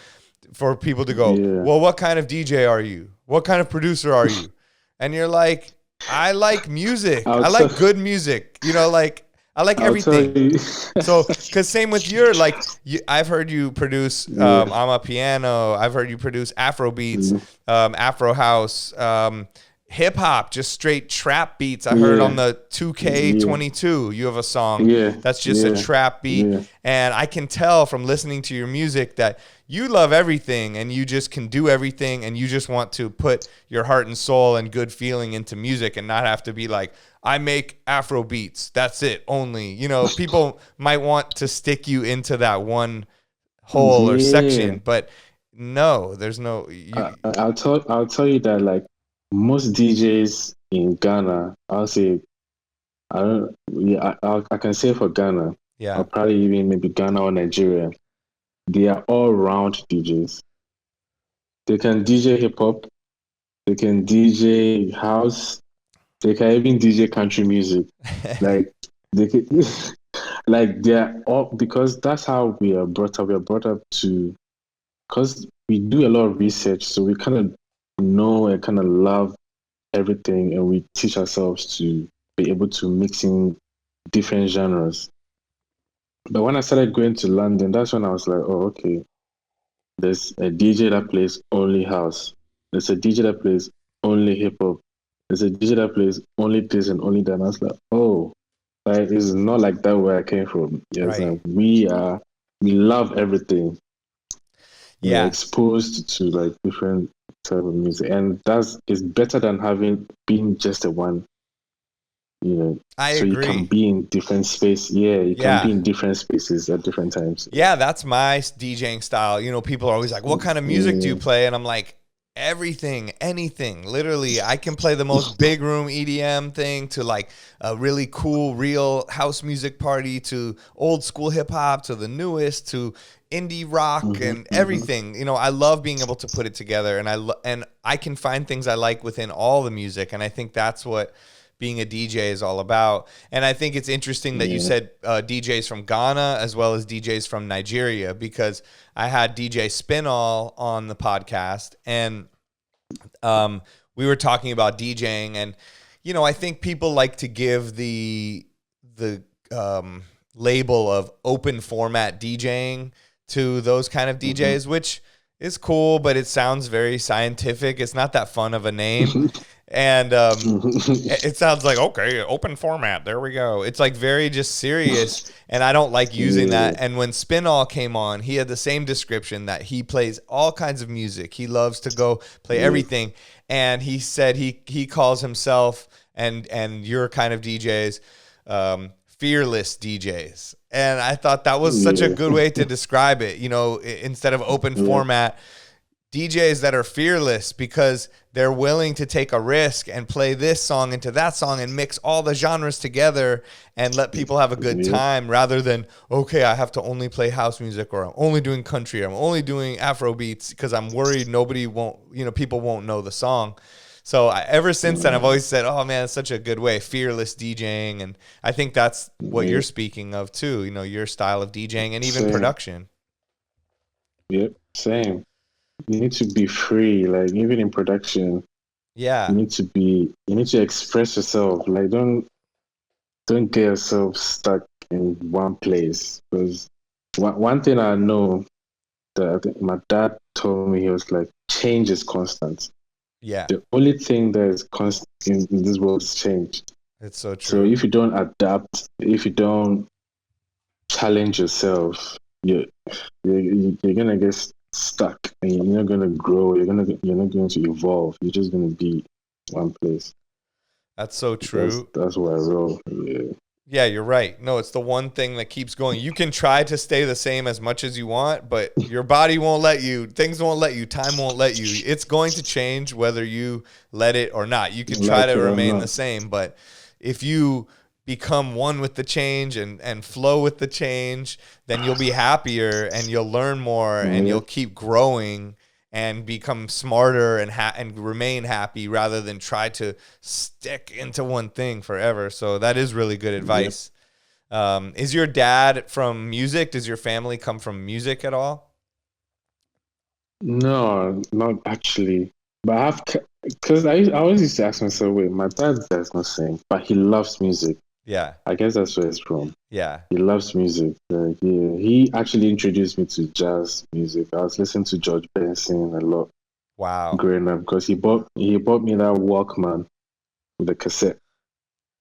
for people to go, Yeah. well, what kind of DJ are you? What kind of producer are you? And you're like, I like music. I'll I tell like good music. Like I like I'll tell everything. you. So, because same with your, like, I've heard you produce Yeah. I'm a Piano. I've heard you produce Afrobeats, Afro House, hip hop, just straight trap beats. I heard on Yeah. the 2K22, you have a song Yeah. that's just a Yeah. trap beat. Yeah. And I can tell from listening to your music that you love everything and you just can do everything and you just want to put your heart and soul and good feeling into music and not have to be like, I make Afro beats. That's it only. People might want to stick you into that one hole or Yeah. section, but no, there's no I'll tell you that like most DJs in Ghana, I'll say, I don't, yeah, I can say for Ghana, Yeah. or probably even maybe Ghana or Nigeria, they are all round DJs. They can DJ hip hop, they can DJ house, they can even DJ country music. Like they can, like they're all, because that's how we are brought up. We are brought up to, because we do a lot of research, so we kind of know and kind of love everything, and we teach ourselves to be able to mix in different genres. But when I started going to London, that's when I was like, oh, okay, there's a DJ that plays only house. There's a DJ that plays only hip hop. There's a DJ that plays only this and only that. And I was like, oh, like it's not like that where I came from. Yes, Right. we love everything. We're Yeah. exposed to like different type of music, and that's is better than having being just a one. You know, I so you can agree. be in different space. Yeah, you can be Yeah. in different spaces at different times. Yeah, that's my DJing style. You know, people are always like, "What kind of music do you Yeah. play?" And I'm like, everything, anything. Literally, I can play the most big room EDM thing to like a really cool real house music party to old school hip hop to the newest to indie rock and everything. You know, I love being able to put it together, and and I can find things I like within all the music, and I think that's what being a DJ is all about. And I think it's interesting that you Yeah. said DJs from Ghana as well as DJs from Nigeria, because I had DJ Spinall on the podcast, and we were talking about DJing, and you know, I think people like to give the label of open format DJing to those kind of DJs, which is cool, but it sounds very scientific. It's not that fun of a name. And it sounds like, okay, open format, there we go. It's like very just serious, and I don't like using Yeah. that. And when Spinall came on, he had the same description, that he plays all kinds of music. He loves to go play Yeah. everything, and he said he calls himself and your kind of DJs fearless DJs. And I thought that was such a Yeah. good way to describe it. You know, instead of open Yeah. format, DJs that are fearless because they're willing to take a risk and play this song into that song and mix all the genres together and let people have a good Yeah. time, rather than, okay, I have to only play house music, or I'm only doing country, or I'm only doing Afrobeats because I'm worried people won't know the song. So ever since then, I've always said, oh man, it's such a good way, fearless DJing. And I think that's what Yeah. you're speaking of too, you know, your style of DJing and even Same. production. Yep. Same. You need to be free, like even in production, Yeah. you need to express yourself. Like don't get yourself stuck in one place. Because one thing I know that I think my dad told me, he was like, change is constant. Yeah. The only thing that is constant in this world is change. It's so So true. if you don't adapt, if you don't challenge yourself, you're gonna get stuck, and you're not gonna grow. You're not going to evolve. You're just gonna be one place. That's so true. That's where I roll. Yeah. Yeah, you're right. No, it's the one thing that keeps going. You can try to stay the same as much as you want, but your body won't let you. Things won't let you. Time won't let you. It's going to change whether you let it or not. You can try Like to it or remain not. the same, but if you become one with the change and flow with the change, then you'll be happier and you'll learn more and Yeah. you'll keep growing and become smarter and remain happy, rather than try to stick into one thing forever. So that is really good advice. Is your dad from music? Does your family come from music at all? No, not actually. But I have, because I always used to ask myself, wait, my dad does not sing, but he loves music. Yeah. I guess that's where it's from. Yeah. He loves music. He actually introduced me to jazz music. I was listening to George Benson a lot Wow. growing up, because he bought me that Walkman with a cassette,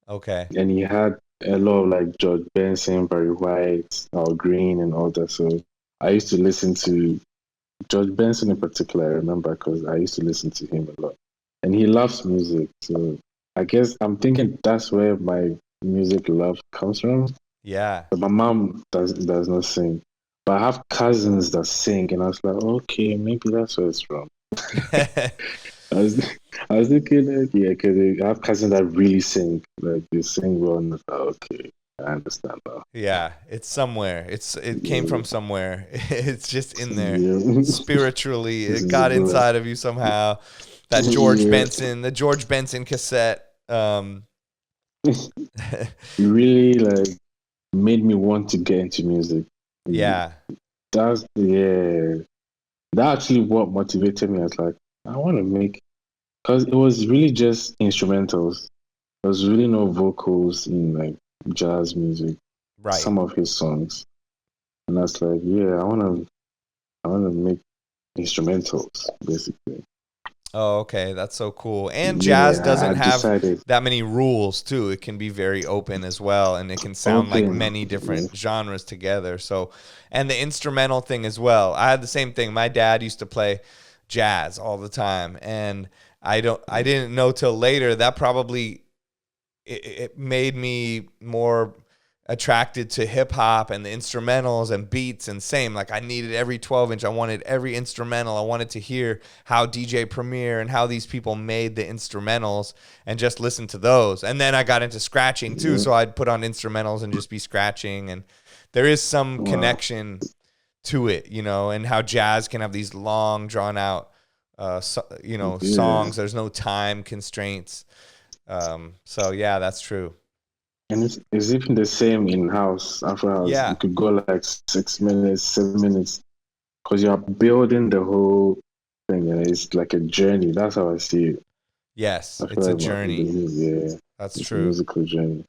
Okay. and he had a lot of like George Benson, Barry White, Al Green, and all that. So I used to listen to George Benson in particular. I remember, because I used to listen to him a lot, and he loves music. So I guess I'm thinking that's where my music love comes from. Yeah. But my mom does not sing, but I have cousins that sing, and I was like, okay, maybe that's where it's from. I was I was thinking that, yeah, because I have cousins that really sing, like they sing well. And I thought, okay, I understand now. Yeah, it's somewhere. It came Yeah, from somewhere. It's just in there. yeah. Spiritually, This it is a got blur. inside of you somehow. That Yeah, The George Benson cassette. it really like made me want to get into music. Yeah. That's yeah. That actually what motivated me. I was like, I want to make because it was really just instrumentals. There was really no vocals in like jazz music. Right. Some of his songs, and I was like, yeah, I want to make instrumentals basically. Oh, okay. That's so cool. And jazz Yeah, doesn't I have decided that many rules, too. It can be very open as well, and it can sound like open. many Yeah, different genres together. So, and the instrumental thing as well. I had the same thing. My dad used to play jazz all the time, and I didn't know till later that probably it made me more attracted to hip hop and the instrumentals and beats, and same, like I needed every 12-inch. I wanted every instrumental. I wanted to hear how DJ Premier and how these people made the instrumentals and just listen to those. And then I got into scratching too, yeah. so I'd put on instrumentals and just be scratching, and there is some Wow. connection to it, and how jazz can have these long drawn out Yeah. songs. There's no time constraints. So yeah, that's true. And it's even the same in house, after house. You Yeah. could go like 6 minutes, 7 minutes, because you're building the whole thing, and it's like a journey. That's how I see it. Yes, I it's feel a like journey. yeah, That's it's a true. musical journey.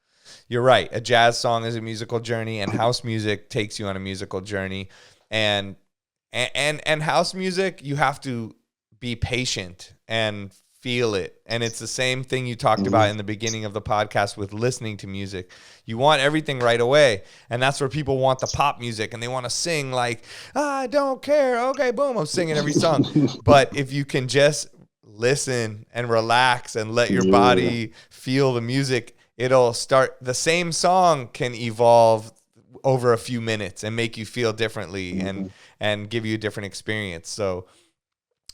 You're right. A jazz song is a musical journey, and house music takes you on a musical journey. And and house music, you have to be patient and feel it. And it's the same thing you talked about Hmm. in the beginning of the podcast with listening to music. You want everything right away, and that's where people want the pop music, and they want to sing like, I don't care. Okay, boom, I'm singing every song. But if you can just listen and relax and let your Yeah. body feel the music, it'll start. The same song can evolve over a few minutes and make you feel differently, Hmm. and give you a different experience. So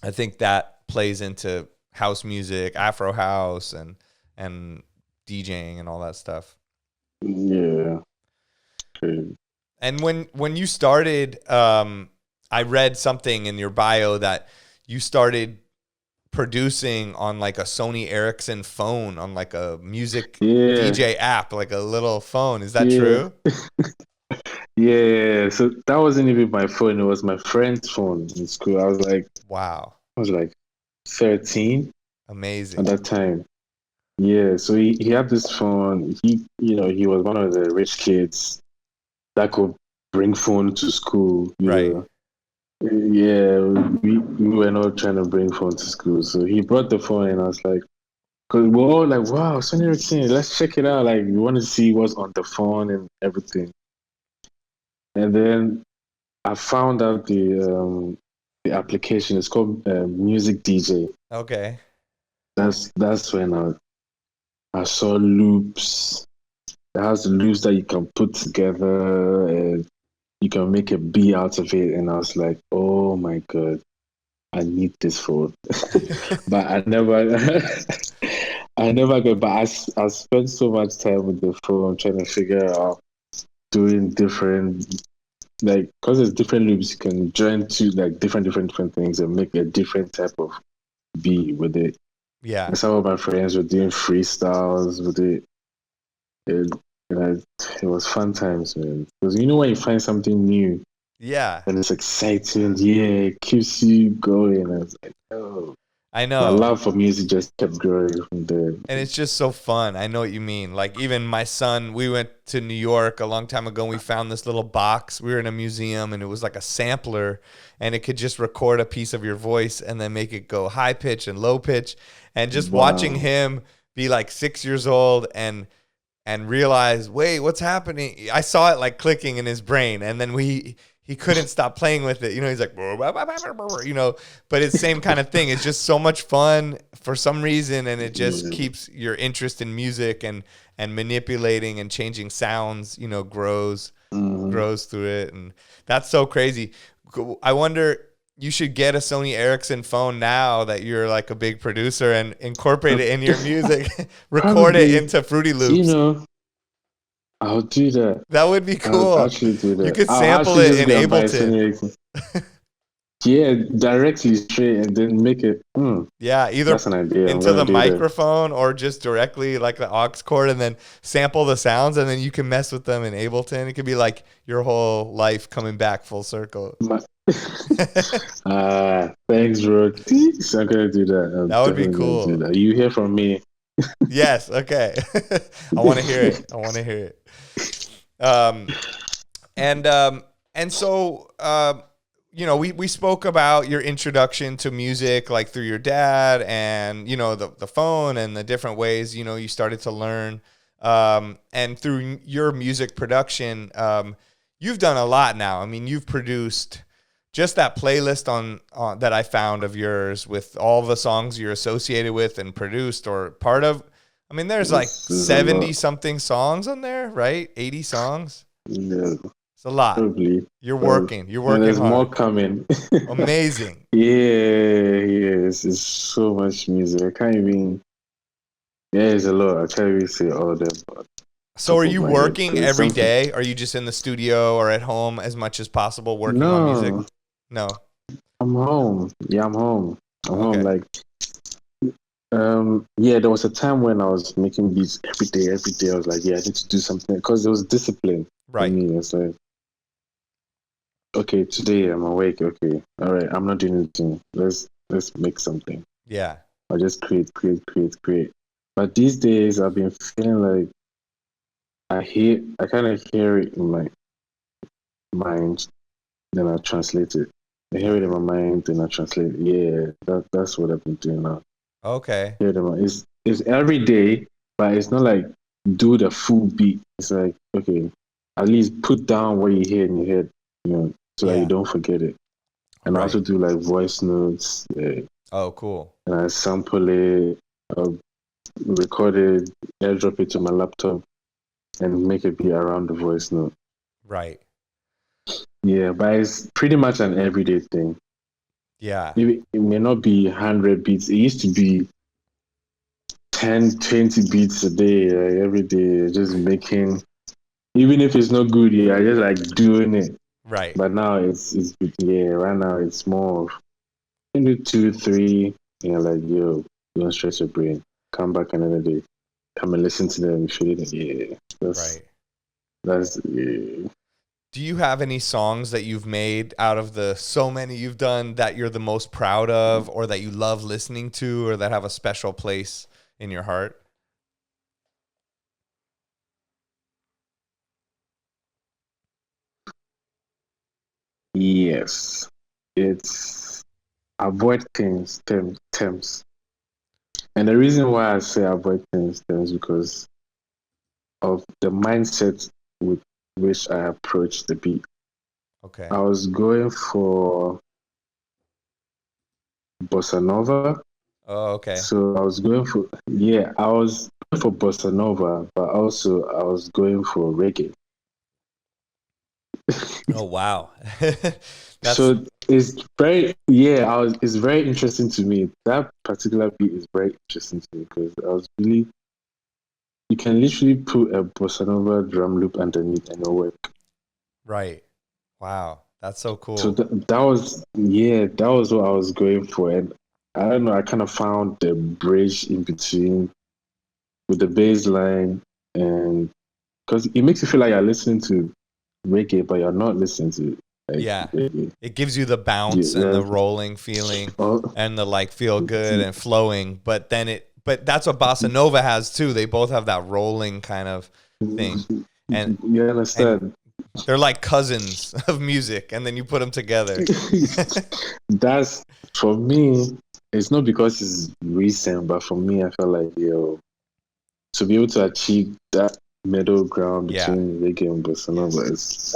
I think that plays into house music, Afro house, and DJing and all that stuff. Yeah. Okay. And when you started, I read something in your bio that you started producing on like a Sony Ericsson phone, on like a music Yeah. DJ app, like a little phone. Is that Yeah. true? Yeah. So that wasn't even my phone. It was my friend's phone in school. Wow. I was like 13 at Amazing. that time. Yeah. So he had this phone. He was one of the rich kids that could bring phone to school. Right. Yeah. We were not trying to bring phone to school. So he brought the phone, and I was like, because we're all like, wow, Sony Ericsson, let's check it out. Like, we want to see what's on the phone and everything. And then I found out the application. It's called Music DJ. Okay. That's when I saw loops. It has loops that you can put together, and you can make a beat out of it. And I was like, oh my god, I need this phone. But I never, I never got. But I spent so much time with the phone trying to figure out doing different, like, because there's different loops, you can join to like different things and make a different type of beat with it. Yeah. And some of my friends were doing freestyles with it. And, it was fun times, man. Because when you find something new Yeah. and it's exciting, yeah, it keeps you going. I was like, oh, I my know. love for music just kept growing from there. And it's just so fun. I know what you mean. Like, even my son, we went to New York a long time ago, and we found this little box. We were in a museum, and it was like a sampler, and it could just record a piece of your voice and then make it go high pitch and low pitch. And just watching Wow. him be like 6 years old and realize, wait, what's happening? I saw it like clicking in his brain, and then he couldn't stop playing with it. He's like, but it's the same kind of thing. It's just so much fun for some reason, and it just Yeah. keeps your interest in music and manipulating and changing sounds, grows Mhm. grows through it, and that's so crazy. I wonder, you should get a Sony Ericsson phone now that you're like a big producer and incorporate it in your music, record it Probably, into Fruity you Loops. know, I'll do that. That would be I'll cool. actually do You that. could I'll sample actually it just in go and buy a Ableton. Sony Ericsson. Yeah, directly straight and then make it. Yeah, either That's an idea. I'm into gonna the do that. microphone or just directly like the aux cord, and then sample the sounds, and then you can mess with them in Ableton. It could be like your whole life coming back full circle. Thanks, bro. I'm gonna do that. I'm That would be definitely gonna do cool. that. You hear from me. Yes. Okay. I want to hear it. I want to hear it. And so, you know, we spoke about your introduction to music, like through your dad and, you know, the phone and the different ways, you know, you started to learn. And through your music production, you've done a lot now. I mean, you've produced just that playlist on that I found of yours with all the songs you're associated with and produced or part of. I mean, there's like 70 something songs on there, right? 80 songs. Yeah, It's a lot. probably. You're working. You're working there's hard. more coming. Amazing. It's so much music. I can't even. Yeah, it's a lot. I can't even say all of them. But So are you my head, working 'cause every something- day? Are you just in the studio or at home as much as possible working on music? No, No. I'm home. Yeah, I'm home. I'm Okay. home. Like, yeah, there was a time when I was making beats every day. Every day, I was like, yeah, I need to do something because it was discipline Right. for me. It's like, okay, today I'm awake. Okay, all right, I'm not doing anything. Let's make something. Yeah. I just create. But these days, I've been feeling like I kind of hear it in my mind, then I translate it. I hear it in my mind, then I translate it. Yeah, that's what I've been doing now. Okay. Hear them. It's every day, but it's not like do the full beat. It's like, okay, at least put down what you hear in your head, so that you don't forget it. And I also do like voice notes. Oh, cool. And I sample it, record it, airdrop it to my laptop, and make it be around the voice note. Right. Yeah, but it's pretty much an everyday thing. Yeah. It may not be 100 beats. It used to be 10, 20 beats a day, every day, just making, even if it's not good, I just like doing it. Right. But now right now it's more of, 2, 3, like, yo, don't stress your brain. Come back another day. Come and listen to them. That's Do you have any songs that you've made out of the so many you've done that you're the most proud of or that you love listening to or that have a special place in your heart? Yes. It's Avoid Things, Tems. And the reason why I say Avoid Things, Tems, because of the mindset with which I approach the beat. Okay. I was going for bossa nova. Oh, okay. So I was going for bossa nova, but also I was going for reggae. Oh, wow. So it's it's very interesting to me. That particular beat is very interesting to me because you can literally put a bossa nova drum loop underneath and it'll work. Right. Wow. That's so cool. So that was what I was going for. And I don't know, I kind of found the bridge in between with the bass line, and because it makes you feel like you're listening to reggae, but you're not listening to reggae. It gives you the bounce and the rolling feeling and the like feel good and flowing, but that's what bossa nova has too. They both have that rolling kind of thing. And you understand? They're like cousins of music, and then you put them together. That's, for me, it's not because it's recent, but for me, I feel like, to be able to achieve that middle ground between reggae and bossa nova is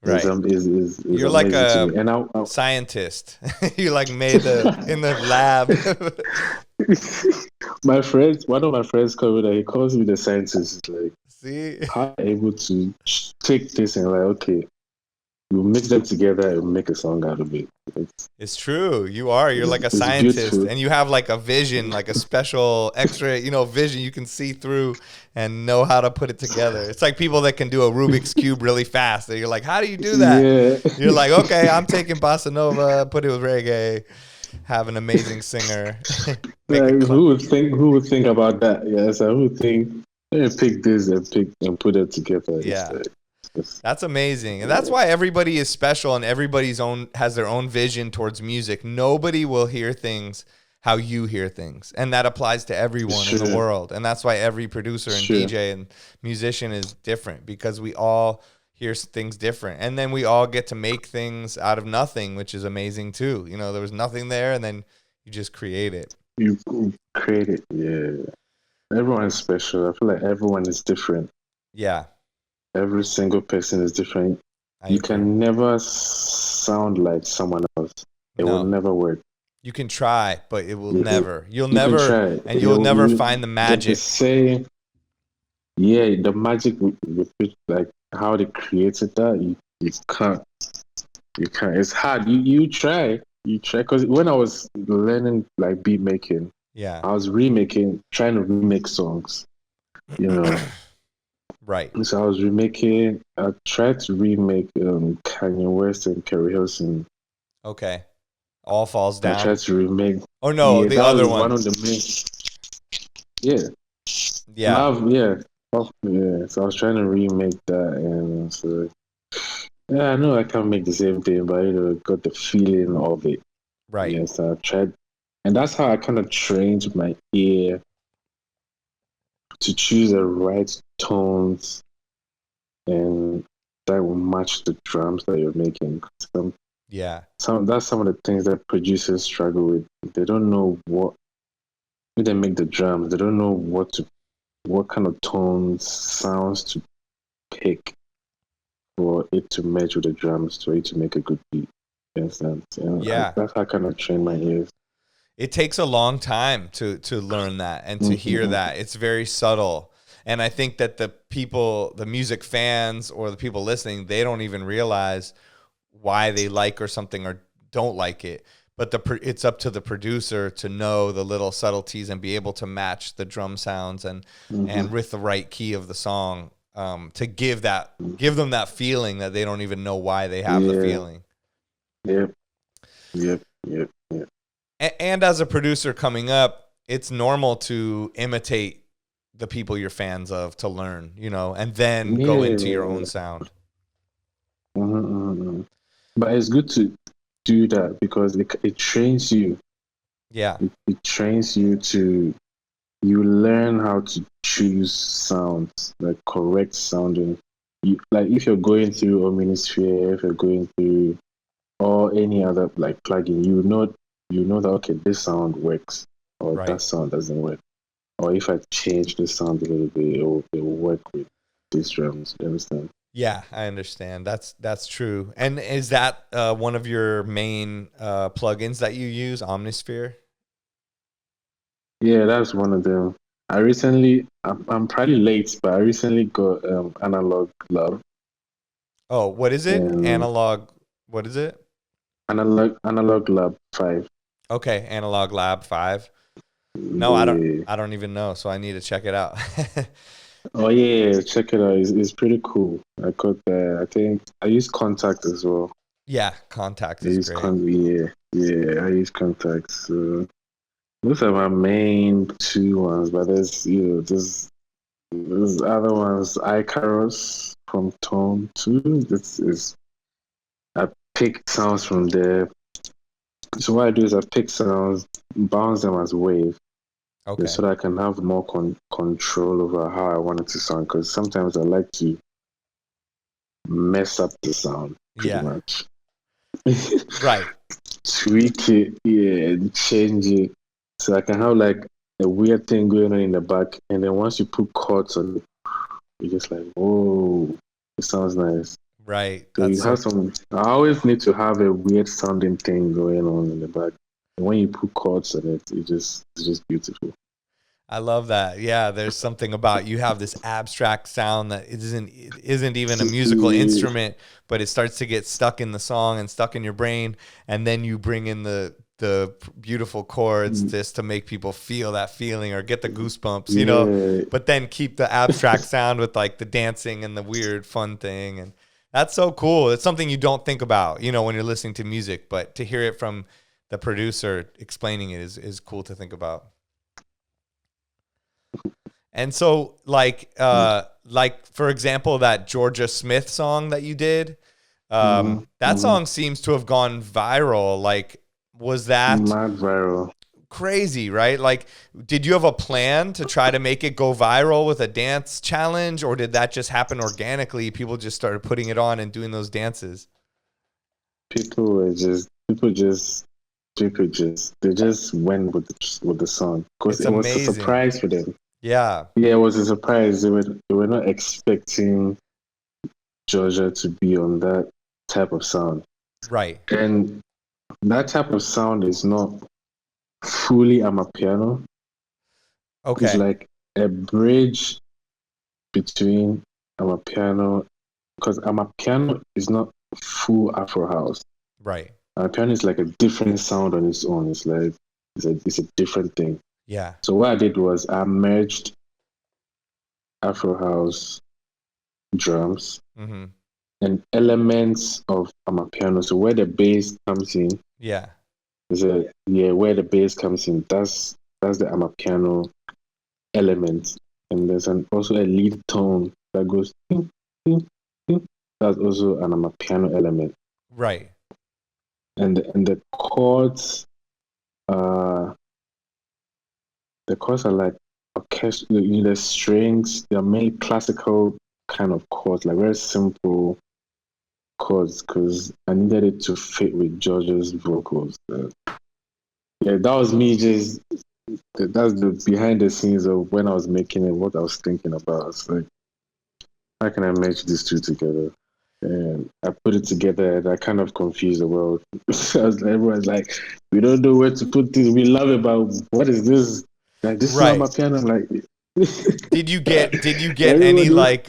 You're like a scientist. You like made in the lab. One of my friends he calls me the scientist. Like, see, how able to take this and like, okay, you mix them together and make a song out of it. It's true. You're like a It's scientist, beautiful. and you have like a vision, like a special extra, vision you can see through and know how to put it together. It's like people that can do a Rubik's Cube really fast. And you're like, how do you do that? Yeah. You're like, okay, I'm taking bossa nova, put it with reggae, have an amazing singer. Who would think about that? Yeah, so who would think, let me pick this and put it together. Yeah. That's amazing. And that's why everybody is special and everybody's has their own vision towards music. Nobody will hear things how you hear things. And that applies to everyone in the world. And that's why every producer and DJ and musician is different, because we all hear things different. And then we all get to make things out of nothing, which is amazing too. There was nothing there and then you just create it. You create it, yeah. Everyone's special. I feel like everyone is different. Yeah. Every single person is different. You can never sound like someone else. It will never work. You can try, but it will never. You'll never, and you'll never find the magic. Say, yeah, the magic with like how they created that, you can't. It's hard. You try, because when I was learning like beat making, I was trying to remake songs, Right. So I tried to remake Kanye West and Kerry Hilson. Okay. All Falls Down. I tried to remake. Oh no, the other one. One of the main. Yeah. Yeah. Yeah. So I was trying to remake that, and so I know I can't make the same thing, but got the feeling of it. Right. Yeah. So I tried, and that's how I kind of trained my ear to choose the right tones and that will match the drums that you're making. That's some of the things that producers struggle with. They don't know when they make the drums, they don't know what kind of tones, sounds to pick for it to match with the drums, for it to make a good beat. You understand? That's how I kind of train my ears. It takes a long time to learn that and to hear that. It's very subtle. And I think that the music fans or the people listening, they don't even realize why they like or something or don't like it. But it's up to the producer to know the little subtleties and be able to match the drum sounds and with the right key of the song to give them that feeling that they don't even know why they have the feeling. Yep. And as a producer coming up, it's normal to imitate the people you're fans of to learn, and then go into your own sound. But it's good to do that because it trains you. Yeah. It trains you you learn how to choose sounds, like correct sounding. Like if you're going through Omnisphere, if you're going through or any other like plugin, you know that, okay, this sound works or that sound doesn't work. Or if I change the sound a little bit, it will work with these drums. You understand? Yeah, I understand. That's true. And is that one of your main plugins that you use, Omnisphere? Yeah, that's one of them. I'm probably late, but I recently got Analog Lab. Oh, what is it? Analog, what is it? Analog Lab 5. Okay, Analog Lab 5. No, I don't even know, so I need to check it out. Oh yeah, check it out. It's pretty cool. I got I think I use Contact as well. Yeah, Contact is great. I use Contact. So those are my main two ones, but there's other ones. Icaros from Tone 2. I pick sounds from there. So what I do is I pick sounds, bounce them as wave. Okay. So that I can have more control over how I want it to sound. Because sometimes I like to mess up the sound pretty much. Right. Tweak it, change it. So I can have like a weird thing going on in the back. And then once you put chords on it, you're just like, whoa, it sounds nice. Right. So you have I always need to have a weird sounding thing going on in the back. And when you put chords on it, it's just beautiful. I love that. Yeah, there's something about you have this abstract sound that isn't even a musical instrument, but it starts to get stuck in the song and stuck in your brain, and then you bring in the beautiful chords just to make people feel that feeling or get the goosebumps, you know. But then keep the abstract sound with like the dancing and the weird fun thing, and that's so cool. It's something you don't think about, you know, when you're listening to music, but to hear it from the producer explaining it is cool to think about. And so like for example, that Georgia Smith song that you did, that song seems to have gone viral. Like, was that Mad viral. crazy, right? Like, did you have a plan to try to make it go viral with a dance challenge, or did that just happen organically? People just started putting it on and doing those dances. People just they just went with the song because It's it was a amazing. surprise for them. Yeah. Yeah, it was a surprise. They were not expecting Georgia to be on that type of sound. Right. And that type of sound is not fully amapiano. Okay. It's like a bridge between amapiano, because amapiano is not full Afro house. Right. Amapiano is like a different sound on its own. It's like it's a different thing. Yeah. So what I did was I merged Afro house drums and elements of amapiano. So where the bass comes in, Yeah. where the bass comes in, that's the amapiano element. And there's also a lead tone that goes ding, ding, ding. That's also an amapiano element. Right. And the chords are like orchestral, the strings, they're mainly classical kind of chords, like very simple chords, because I needed it to fit with George's vocals. That was me that's the behind the scenes of when I was making it, what I was thinking about. It's like, how can I match these two together? And I put it together and I kind of confused the world. Everyone's like, we don't know where to put this. We love it, but what is this? Like, this is not my piano. I'm like, did you get any like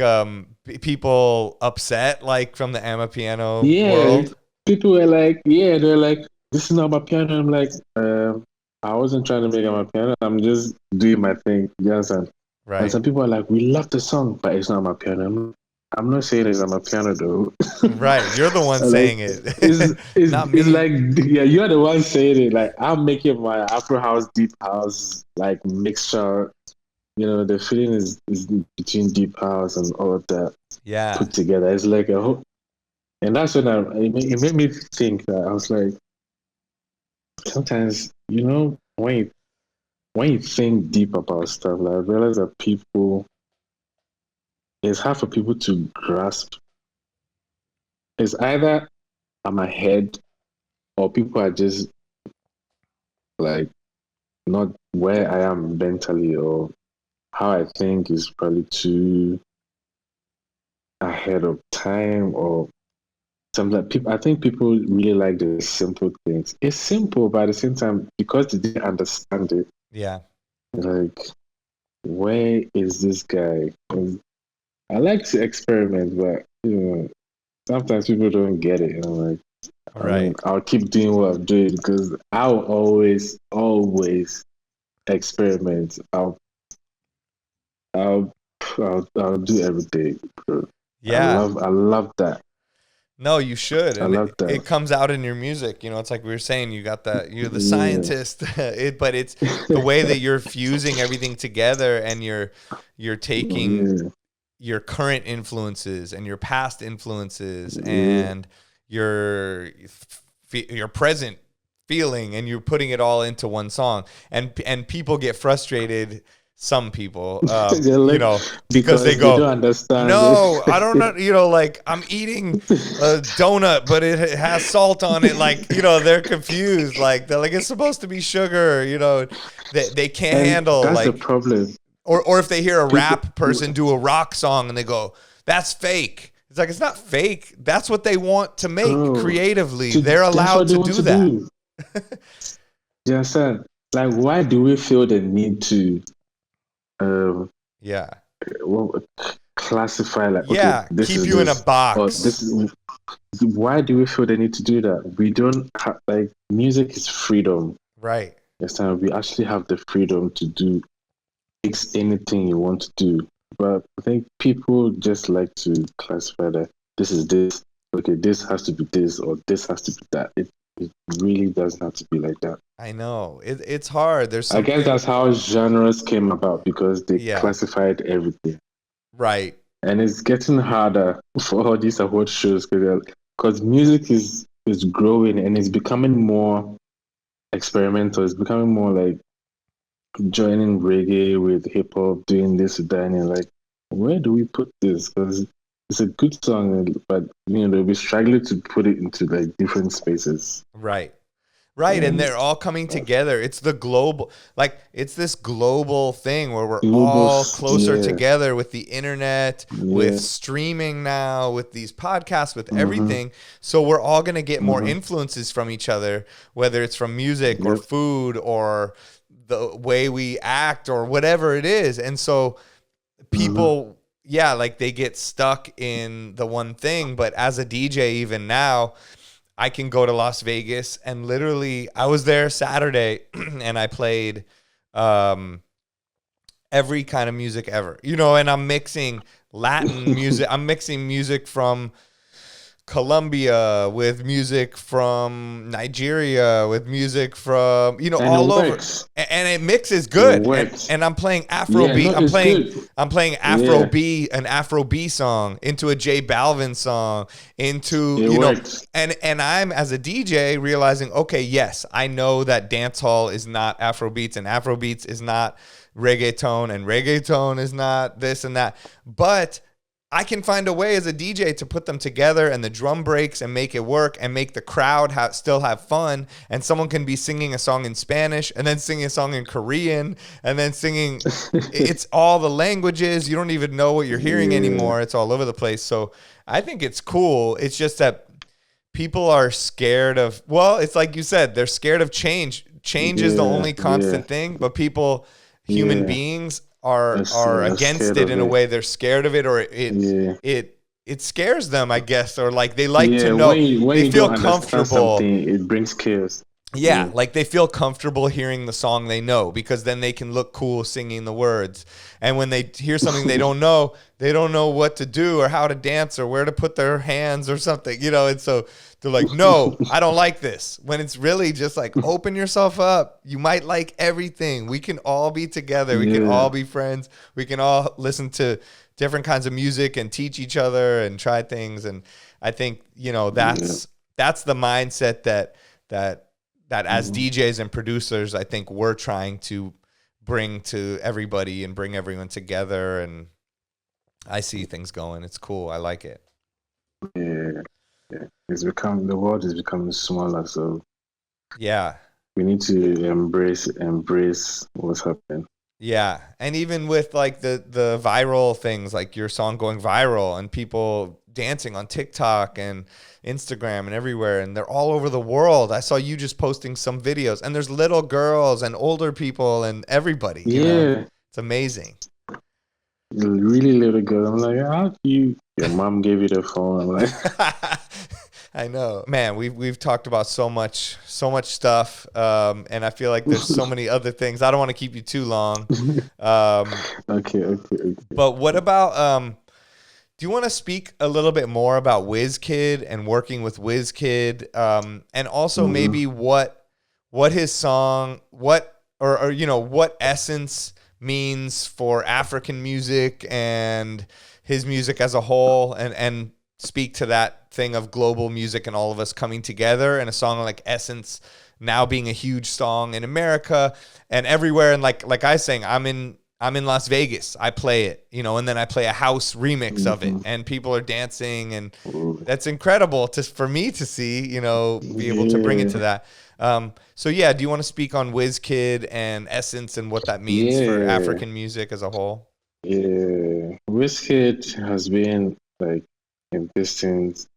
people upset like from the amapiano world? People were like, they're like, this is not my piano. I'm like, I wasn't trying to make it my piano. I'm just doing my thing. You understand? Right. And some people are like, we love the song, but it's not my piano. I'm not saying it's not my piano though. Right. You're the one saying it. It's not me. It's like, yeah, you're the one saying it. Like, I'm making my Afro house, deep house, like mixture. You know, the feeling is between deep house and all of that put together. It's like a whole, and that's when it made me think that I was like, sometimes, you know, when you think deep about stuff, like, I realize that it's hard for people to grasp. It's either I'm ahead or people are just like not where I am mentally, or how I think is probably too ahead of time, or something. Like people, I think people really like the simple things. It's simple, but at the same time, because they didn't understand it. Yeah. Like, where is this guy? And I like to experiment, but you know, sometimes people don't get it. And I'm like, I'll keep doing what I'm doing because I'll always experiment. I'll do everything. Yeah. I love that. No, you should. And I love that. It comes out in your music. You know, it's like we were saying, you got that, you're the scientist, but it's the way that you're fusing everything together, and you're taking your current influences and your past influences and your present feeling, and you're putting it all into one song. And people get frustrated. Some people, like, you know, because they go, they don't understand. No, I don't know. You know, like, I'm eating a donut, but it has salt on it. Like, you know, they're confused. Like, they're like, it's supposed to be sugar. You know, they can't handle. That's like, the problem. Or if they hear a rap person do a rock song and they go, that's fake. It's like, it's not fake. That's what they want to make creatively. They're allowed to do that. You understand? Like, why do we feel the need to Yeah. Well, classify like, okay, Yeah. this Keep is you in a this, or box. this is. Why do we feel the need to do that? We don't have, like, music is freedom. Right. Yes, time we actually have the freedom to do fix anything you want to do. But I think people just like to classify that this is this, okay, this has to be this, or this has to be that. It really doesn't have to be like that. I know. It's hard. There's I guess something. that's how genres came about, because they Yeah. classified everything. Right. And it's getting harder for all these award shows, because music is growing and it's becoming more experimental. It's becoming more like joining reggae with hip hop, doing this with that, and you're like, where do we put this? Because it's a good song, but they'll be struggling to put it into like different spaces. Right. Right. And they're all coming together. It's the global, like, it's this global thing where we're all closer Yeah, together with the internet, with yeah, streaming now, with these podcasts, with everything. So we're all going to get more influences from each other, whether it's from music or yep, food or the way we act or whatever it is. And so people, yeah, like they get stuck in the one thing. But as a DJ, even now, I can go to Las Vegas and literally I was there Saturday and I played every kind of music ever, and I'm mixing Latin music. I'm mixing music from Colombia with music from Nigeria with music from and all it over, works. and it mixes It good. and works. and I'm playing Yeah, Afrobeat. no, it's good. I'm playing Yeah, an Afrobeat song into a J Balvin song into it works. and I'm, as a DJ, realizing, okay, yes, I know that dancehall is not Afrobeats and Afrobeats is not reggaeton and reggaeton is not this and that, but I can find a way as a DJ to put them together and the drum breaks and make it work and make the crowd still have fun. And someone can be singing a song in Spanish and then singing a song in Korean and then singing. It's all the languages. You don't even know what you're hearing Yeah, anymore. It's all over the place. So I think it's cool. It's just that people are scared of, well, it's like you said, they're scared of change. Change is the yeah, only yeah, constant thing, but human yeah. beings are I'm against scared it of in a it. way. They're scared of it, or Yeah. it scares them, I guess, or like they like to Yeah, know. when They you feel don't understand comfortable. something, it brings chaos. Yeah, Yeah, like they feel comfortable hearing the song they know because then they can look cool singing the words. And when they hear something they don't know what to do or how to dance or where to put their hands or something, And so they're like, no, I don't like this. When it's really just like, open yourself up. You might like everything. We can all be together. We can yeah, all be friends. We can all listen to different kinds of music and teach each other and try things. And I think, yeah. that's the mindset that as DJs and producers, I think we're trying to bring to everybody and bring everyone together. And I see things going. It's cool. I like it. Yeah, yeah. The world is becoming smaller, so Yeah. we need to embrace what's happening. Yeah. And even with like the viral things, like your song going viral and people dancing on TikTok and Instagram and everywhere, and they're all over the world. I saw you just posting some videos, and there's little girls and older people and everybody. Yeah, It's amazing. really little girl. I'm like, how do you? Your mom gave you the phone. I'm like, I know, man. We've talked about so much stuff, and I feel like there's so many other things. I don't want to keep you too long, okay. but what about? Do you want to speak a little bit more about WizKid and working with WizKid, and also maybe what his song, or what Essence means for African music and his music as a whole, and speak to that thing of global music and all of us coming together, and a song like Essence now being a huge song in America and everywhere. And like I was saying, I'm in Las Vegas. I play it, and then I play a house remix of it, and people are dancing, and that's incredible for me to see, be able to bring it to that. So yeah, do you want to speak on WizKid and Essence and what that means for Yeah, African music as a whole? yeah. WizKid has been like in distance,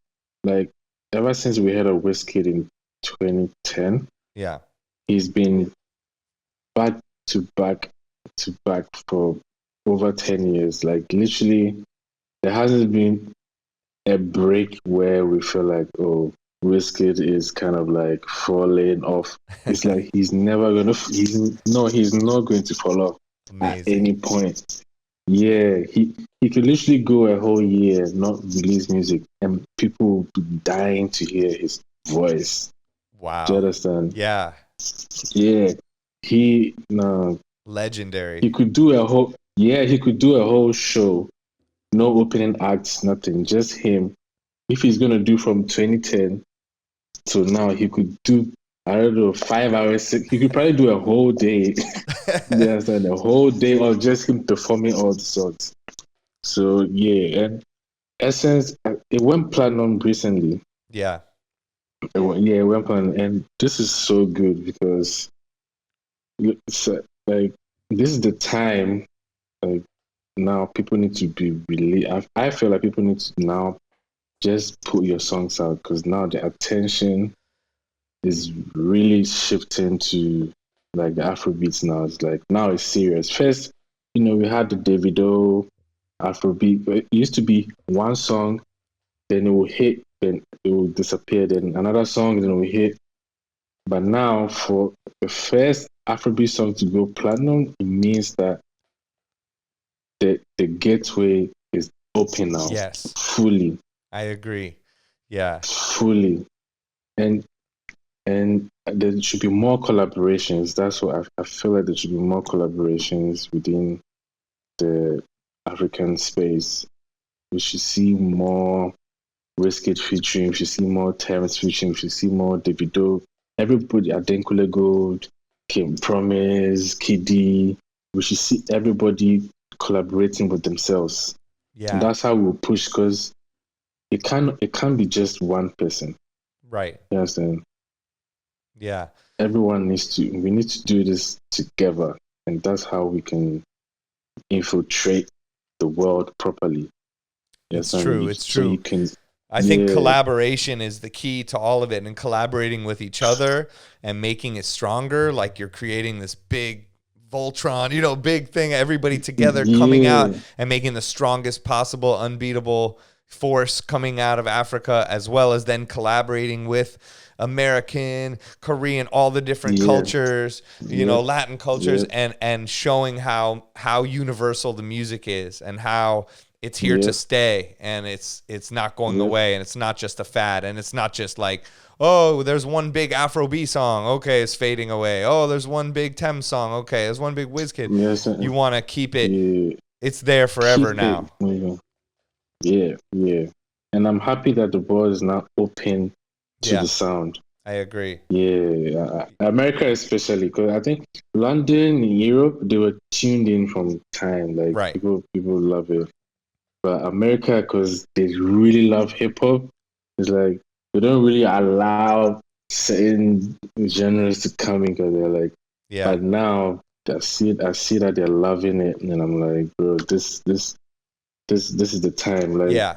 like ever since we had a WizKid in 2010. Yeah. He's been back to back to back for over 10 years. Like literally, there hasn't been a break where we feel like, oh, WizKid is kind of like falling off. It's like he's never gonna. He's not going to fall off at Amazing. any point. Yeah, he could literally go a whole year not release music, and people will be dying to hear his voice. Do you Wow. understand? Yeah. Yeah, he no, Legendary. he could do a whole. Yeah, he could do a whole show, no opening acts, nothing, just him. If he's gonna do from 2010 to now, he could do, I don't know, 5 hours. He could probably do a whole day. You understand? A whole day of just him performing all the songs. So yeah, and Essence, it went platinum recently. Yeah. It went platinum, and this is so good because it's like this is the time. Like now, people need to be really. I feel like people need to now just put your songs out because now the attention is really shifting to like the Afrobeats now. It's like now it's serious. First, we had the Davido Afrobeat. It used to be one song, then it will hit, then it will disappear, then another song, then it will hit. But now for the first Afrobeat song to go platinum, it means that the gateway is open now. Yes. Fully. I agree. Yeah. Fully. And there should be more collaborations. That's what I feel like there should be more collaborations within the African space. We should see more WizKid featuring, we should see more Tems featuring, we should see more Davido. Everybody, Adenkule Gold, Kim Promise, Kiddy. We should see everybody collaborating with themselves. Yeah. And that's how we'll push because it can't be just one person. Right. You understand? Yeah. We need to do this together. And that's how we can infiltrate the world properly. It's true. It's so true. You can, I think collaboration is the key to all of it, and collaborating with each other and making it stronger. Like you're creating this big Voltron, big thing, everybody together coming out and making the strongest possible, unbeatable force coming out of Africa, as well as then collaborating with American, Korean, all the different cultures, Latin cultures, and showing how universal the music is and how it's here to stay, and it's not going away, and it's not just a fad, and it's not just like, oh, there's one big Afrobeat song, okay, it's fading away. Oh, there's one big Tems song, okay, there's one big WizKid. Yes, you want to keep it, it's there forever now. Yeah. And I'm happy that the world is now open to the sound. I agree. Yeah, America especially, because I think London and Europe, they were tuned in from time. Like people love it. But America, because they really love hip hop, it's like they don't really allow certain genres to come in because they're like, but now I see that they're loving it, and I'm like, bro, this is the time. Like,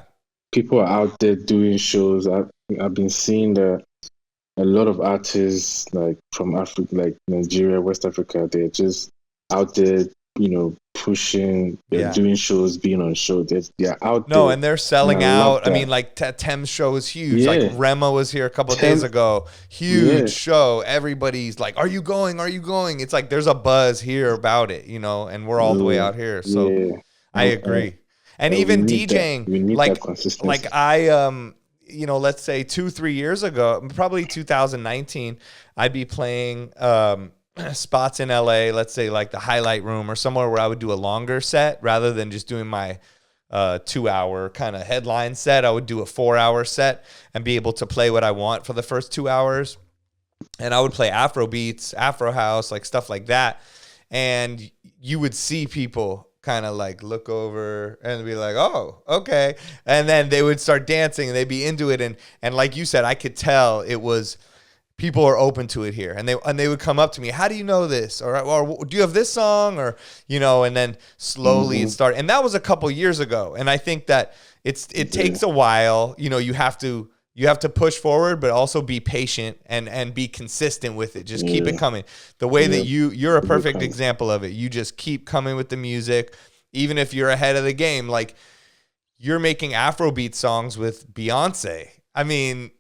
people are out there doing shows. I've been seeing that a lot of artists like from Africa, like Nigeria, West Africa, they're just out there, pushing, they're doing shows, being on shows. They're out there. No, and they're selling out. I mean, like Tems show is huge. Like Rema was here a couple of days ago. Huge show. Everybody's like, "Are you going? Are you going?" It's like there's a buzz here about it, and we're all the way out here. So I agree. And even DJing, like I let's say 2-3 years ago, probably 2019, I'd be playing spots in LA, let's say like the Highlight Room or somewhere where I would do a longer set rather than just doing my 2-hour kind of headline set. I would do a 4-hour set and be able to play what I want for the first 2 hours. And I would play Afrobeats, Afro House, like stuff like that. And you would see people kind of like look over and be like, oh, okay. And then they would start dancing and they'd be into it. And like you said, I could tell it was, people are open to it here. And they would come up to me, how do you know this? Or do you have this song? Or, and then slowly it started. And that was a couple years ago. And I think that it takes a while. You have to push forward, but also be patient and be consistent with it. Just keep it coming. The way that you're a perfect example of it. You just keep coming with the music. even if you're ahead of the game, like you're making Afrobeat songs with Beyonce. I mean,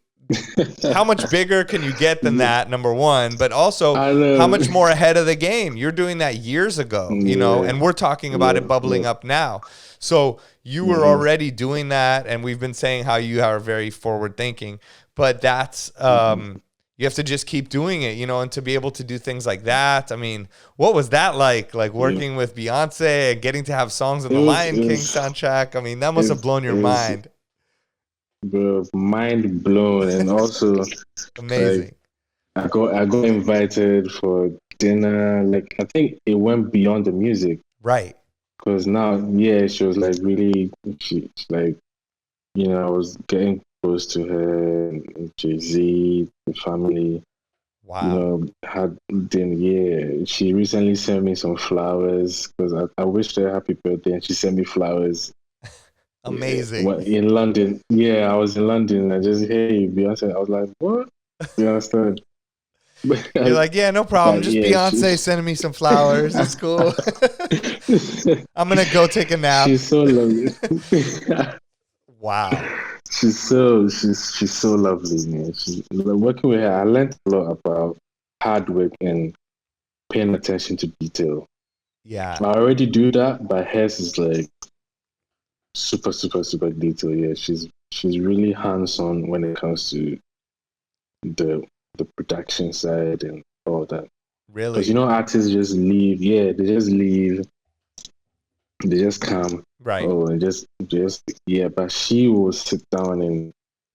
how much bigger can you get than that, number one? But also, how much more ahead of the game? You're doing that years ago, you know, and we're talking about it bubbling up now. So you were already doing that, and we've been saying how you are very forward thinking, but that's you have to just keep doing it, you know, and to be able to do things like that. I mean, what was that like working with Beyonce and getting to have songs on the Lion King soundtrack? I mean, that must have blown your mind. Bro, mind blown. And also amazing. Like, I got invited for dinner. Like, I think it went beyond the music, right? Because now, she was like really, like, you know, I was getting close to her, and Jay-Z, the family. Wow. You know, had dinner. She recently sent me some flowers because I wished her happy birthday, and she sent me flowers. Amazing. In London. Yeah, I was in London. I just, hey, Beyonce. I was like, what? You understand? You're like, yeah, no problem. Just Beyonce sending me some flowers. It's cool. I'm going to go take a nap. She's so lovely. Wow. She's so lovely, man. Working with her, I learned a lot about hard work and paying attention to detail. Yeah. I already do that, but hers is like super detail. Yeah, she's really hands-on when it comes to the production side and all that. Really? Because, you know, artists just leave. Yeah, they just leave. They just come. Right. Oh, and just but she will sit down and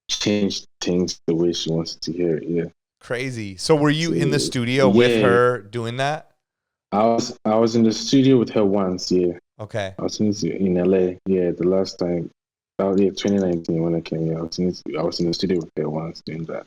change things the way she wants to hear it. Yeah. Crazy. So were you in the studio with her doing that? I was in the studio with her once, yeah. Okay. I was in LA, yeah, the last time. That was 2019 when I came here. I was in the studio with her once doing that.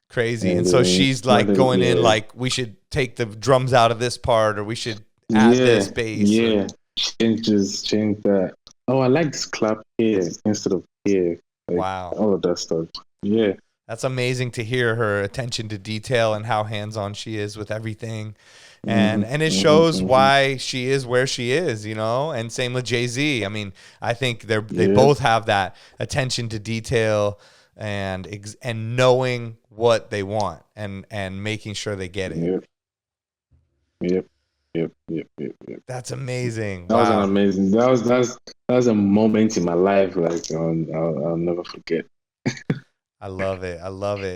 Crazy. And so she's like going in like, we should take the drums out of this part, or we should add this bass. Yeah. Change that. Oh, I like this clap here instead of here. Like, wow. All of that stuff. Yeah. That's amazing to hear her attention to detail and how hands-on she is with everything. And it shows why she is where she is, you know, and same with Jay-Z. I mean, I think they both have that attention to detail and knowing what they want and making sure they get it. Yep. That's amazing. That was an amazing. That was a moment in my life like I'll never forget. I love it.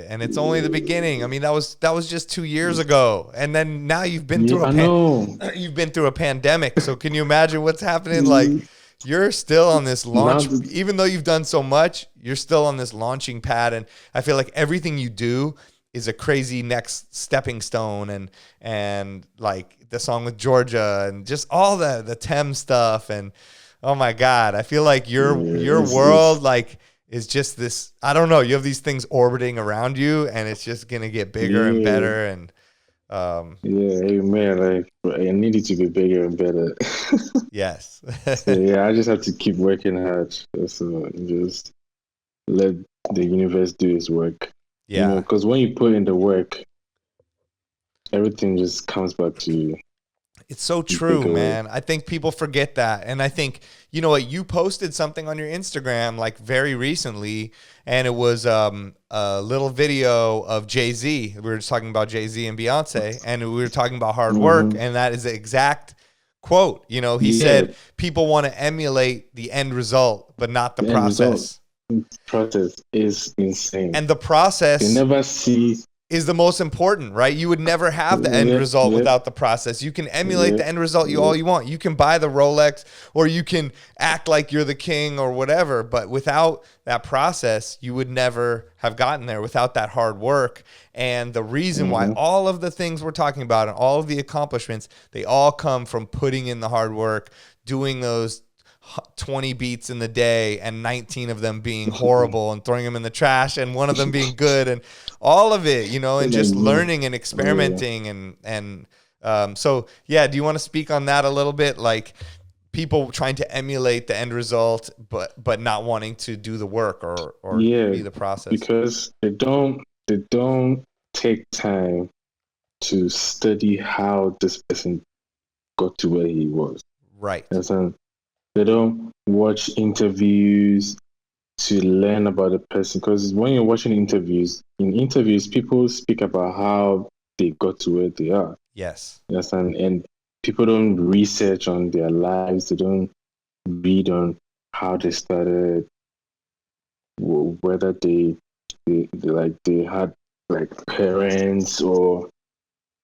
And it's only the beginning. I mean, that was just 2 years ago, and then now you've been through you've been through a pandemic. So can you imagine what's happening? Like, you're still on this launch, even though you've done so much. You're still on this launching pad, and I feel like everything you do is a crazy next stepping stone, and like the song with Georgia, and just all the Tems stuff, and oh my God, I feel like your world like is just this, I don't know, you have these things orbiting around you, and it's just gonna get bigger and better. And man, like I need it to be bigger and better. Yes. So, I just have to keep working hard. So just let the universe do its work. Yeah. Because when you put in the work, everything just comes back to you. It's so true, man. I think people forget that. And I think, you know what, you posted something on your Instagram like very recently, and it was a little video of Jay-Z. We were just talking about Jay-Z and Beyonce, and we were talking about hard work, and that is the exact quote. You know, he said people want to emulate the end result, but not the process. Process is insane. And the process they never see is the most important, right? You would never have the end result without the process. You can emulate the end result all you want. You can buy the Rolex, or you can act like you're the king or whatever, but without that process, you would never have gotten there, without that hard work. And the reason why all of the things we're talking about and all of the accomplishments, they all come from putting in the hard work, doing those 20 beats in the day, and 19 of them being horrible, and throwing them in the trash, and one of them being good, and all of it, you know, and just learning and experimenting. So do you want to speak on that a little bit? Like, people trying to emulate the end result, but not wanting to do the work or be the process, because they don't take time to study how this person got to where he was. Right. And They don't watch interviews to learn about the person. Because when you're watching in interviews, people speak about how they got to where they are. Yes. Yes, and people don't research on their lives. They don't read on how they started, whether they had like parents or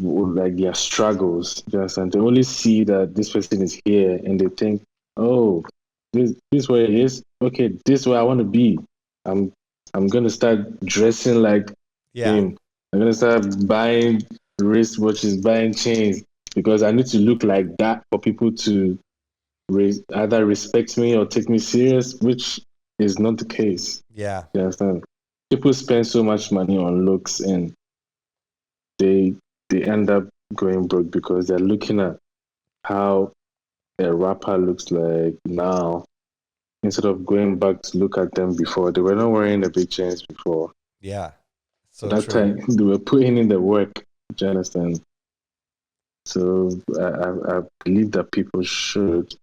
like their struggles. Just and they only see that this person is here and they think, oh, this way it is. Okay, this way I want to be. I'm I'm gonna start dressing like Yeah. him. I'm gonna start buying wristwatches, buying chains because I need to look like that for people to either respect me or take me serious, which is not the case. Yeah. You understand? People spend so much money on looks and they they end up going broke because they're looking at how a rapper looks like now instead of going back to look at them before. They were not wearing the big chains before. Yeah. So At that true. time, they were putting in the work. Do you understand? So I believe that people should.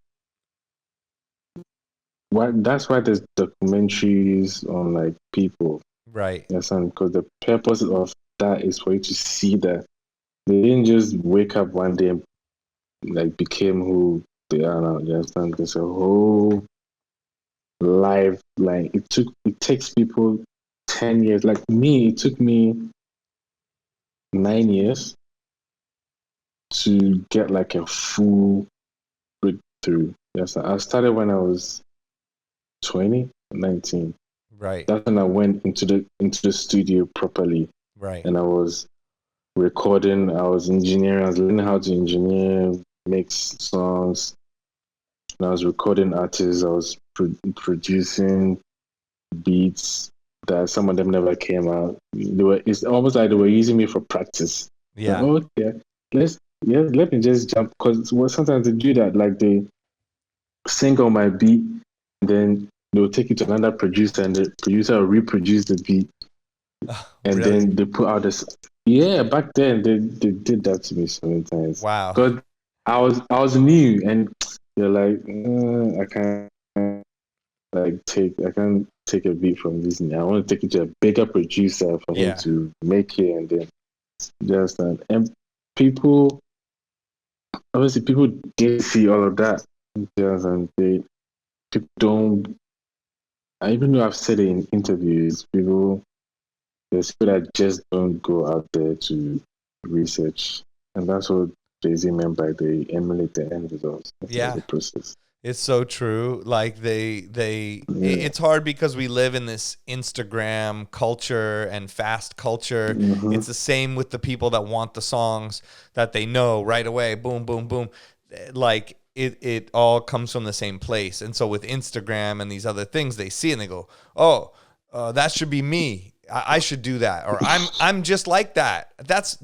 That's why there's documentaries on like people. Right. Yes, and because the purpose of that is for you to see that they didn't just wake up one day and like became who they are now. You understand? There's a whole life. Like it takes people 10 years. Like me, it took me 9 years to get like a full breakthrough. Yes, I started when I was 20, 19. Right. That's when I went into the studio properly, Right. and I was recording. I was engineering. I was learning how to engineer, mix songs. And I was recording artists. I was producing beats that some of them never came out. It's almost like they were using me for practice. Yeah. Like, oh, yeah, let me just jump because sometimes they do that. Like they sing on my beat, then they'll take it to another producer, and the producer will reproduce the beat, and Really? then they put out this. Yeah, back then they did that to me so many times. Wow. Because I was new, and they're like, I can't I can't take a beat from this. I want to take it to a bigger producer for him Yeah. to make it, and then just and people obviously people didn't see all of that. Just and they people don't. I even though I've said it in interviews, there's people that just don't go out there to research, and that's what Jay-Z meant by they emulate the end results instead of Yeah. the process. It's so true. Like it's hard because we live in this Instagram culture and fast culture. Mm-hmm. It's the same with the people that want the songs that they know right away. Boom, boom, boom. Like it all comes from the same place. And so with Instagram and these other things, they see and they go, "Oh, that should be me. I should do that." Or I'm just like that. That's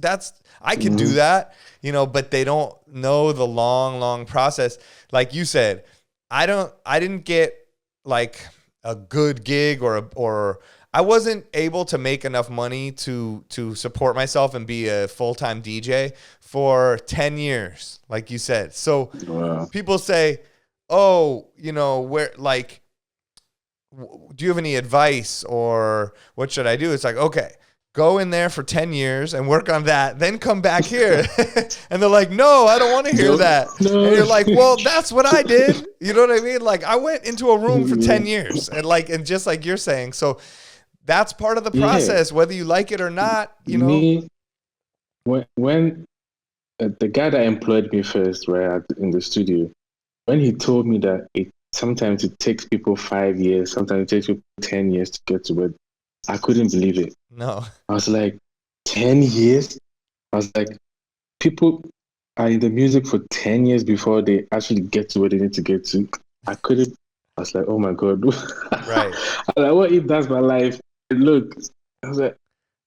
I could do that, but they don't know the long process. Like you said, I didn't get like a good gig or I wasn't able to make enough money to support myself and be a full-time DJ for 10 years, like you said. So people say, "Oh, where like do you have any advice or what should I do?" It's like, okay, go in there for 10 years and work on that, then come back here. And they're like, "No, I don't want to hear that." No. And you're like, "Well, that's what I did." You know what I mean? Like I went into a room for 10 years and just like you're saying. So that's part of the process, whether you like it or not, Me, when the guy that employed me first, right, in the studio, when he told me that sometimes it takes people 5 years, sometimes it takes people 10 years to get to it, I couldn't believe it. No. I was like, 10 years? I was like, people are in the music for 10 years before they actually get to where they need to get to. I was like, oh my God. Right. I was like, what if that's my life? Look, I was like,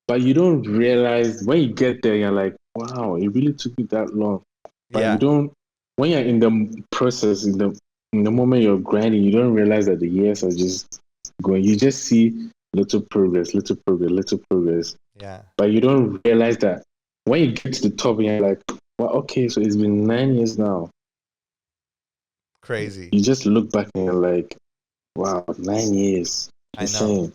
but you don't realize when you get there, you're like, wow, it really took me that long. But you don't, when you're in the process, in the moment you're grinding, you don't realize that the years are just going. You just see little progress. Yeah. But you don't realize that when you get to the top, you're like, well, okay, so it's been 9 years now. Crazy. You just look back and you're like, wow, 9 years. I know. Insane.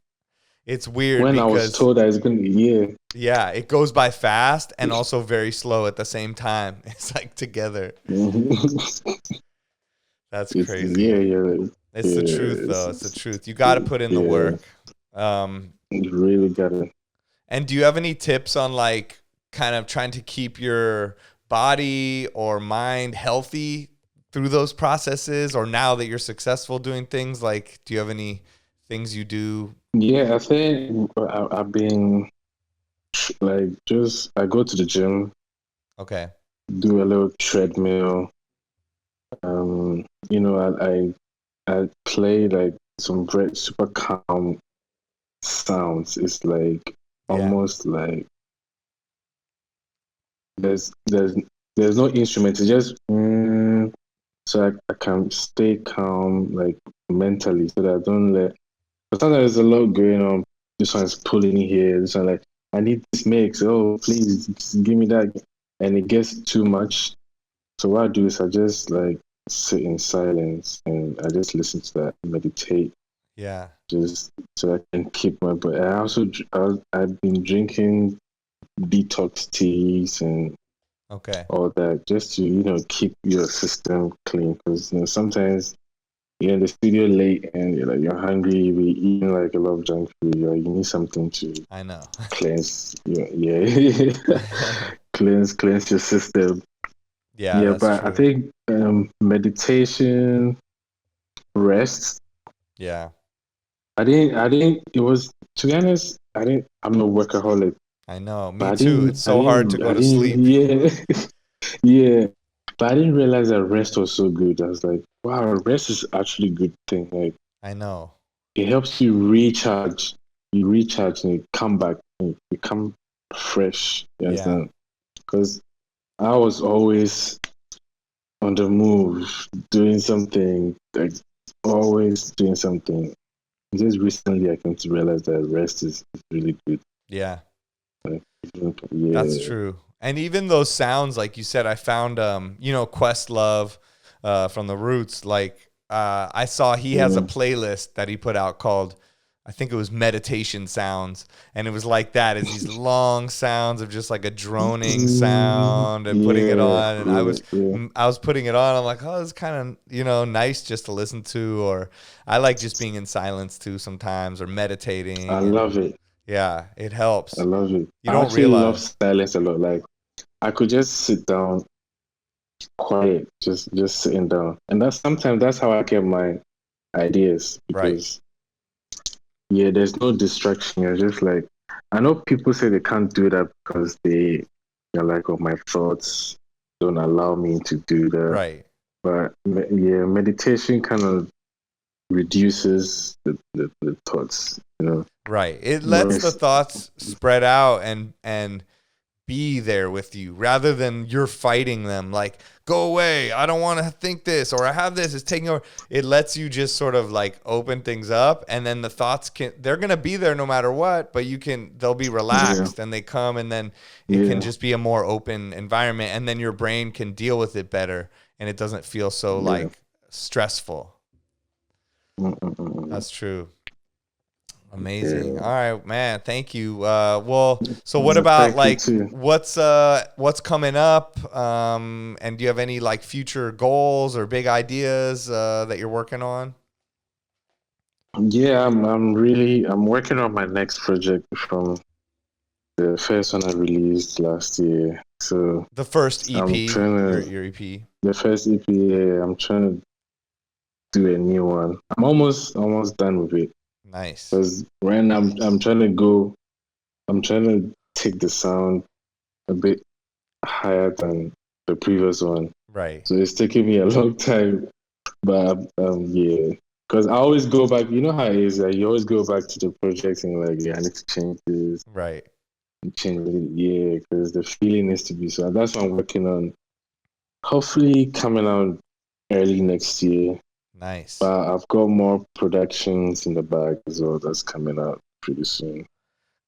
It's weird When I was because told that it's going to be, yeah. yeah, it goes by fast and also very slow at the same time. It's like together. That's crazy. Yeah. It's the truth though. It's the truth. You got to put in the Yeah. work. Um, You really got to. and do you have any tips on like kind of trying to keep your body or mind healthy through those processes, or now that you're successful doing things, like do you have any things you do? Yeah, I think I've been like I go to the gym, Okay. do a little treadmill. You know, I play like some very super calm sounds. It's like Yeah. almost like there's there's there's no instrument. It's just so I can stay calm like mentally, so that I don't let. But sometimes there's a lot going on. This one's pulling here. This one like I need this mix. Oh, please give me that, and it gets too much. So what I do is I just like sit in silence and I just listen to that, meditate, Yeah. just so I can keep my. But I've been drinking detox teas and Okay. all that just to keep your system clean, because sometimes you're in the studio late and you're hungry, you're eating like a lot of junk food. You need something to I know. cleanse. Yeah, cleanse your system. Yeah, Yeah, that's but I true. think meditation, rest. Yeah. It was, to be honest, I'm no workaholic, I know. but Me too. It's so hard to go I to didn't, sleep. yeah, yeah. But I didn't realize that rest was so good. I was like, wow, rest is actually a good thing. Like, I know. it helps you recharge. You recharge and you come back and you become fresh. You Yeah. understand? Because I was always on the move, doing something, like always doing something. Just recently, I came to realize that rest is really good. Yeah. Like, That's yeah. true. And even those sounds, like you said, I found, Questlove, from the Roots. Like, I saw he has a Mm. playlist that he put out called, I think it was meditation sounds. And it was like that, is these long sounds of just like a droning sound and putting it on. And Yeah. I was putting it on. I'm like, oh, it's kind of, nice just to listen to, or I like just being in silence too sometimes, or I meditating. And love it. yeah, it I helps. love it. You I don't actually love realize. silence a lot. Like, I could just sit down, quiet, just sitting down, and that's how I get my ideas, Right. because yeah, there's no distraction. You're just like, I know people say they can't do that because they're like, oh, my thoughts don't allow me to do that. Right. But yeah, meditation kind of reduces the thoughts. Right. It lets the Rest. thoughts spread out and be there with you rather than you're fighting them, like, go away, I don't want to think this, or I have this, it's taking over. It lets you just sort of like open things up, and then the thoughts they're going to be there no matter what, but they'll be Yeah, relaxed and they come, and then it can yeah, just be a more open environment, and then your brain can deal with it better, and it doesn't feel so yeah. like stressful. Mm-mm-mm. That's true. Amazing. Yeah. All right, man. Thank you. Well, so what No, about thank you like too. what's coming up? And do you have any like future goals or big ideas that you're working on? Yeah, I'm working on my next project from the first one I released last year. So The first I'm EP, trying to your EP. the first EP. Yeah, I'm trying to do a new one. I'm almost done with it, Nice. because right now I'm trying to go. I'm trying to take the sound a bit higher than the previous one. Right. So it's taking me a long time, but yeah. Because I always go back. You know how it is. Like, you always go back to the project and like, yeah, I need to change this, Right. change it. Yeah, because the feeling needs to be. So that's what I'm working on. Hopefully, coming out early next year. Nice. But I've got more productions in the bag as well that's coming out pretty soon.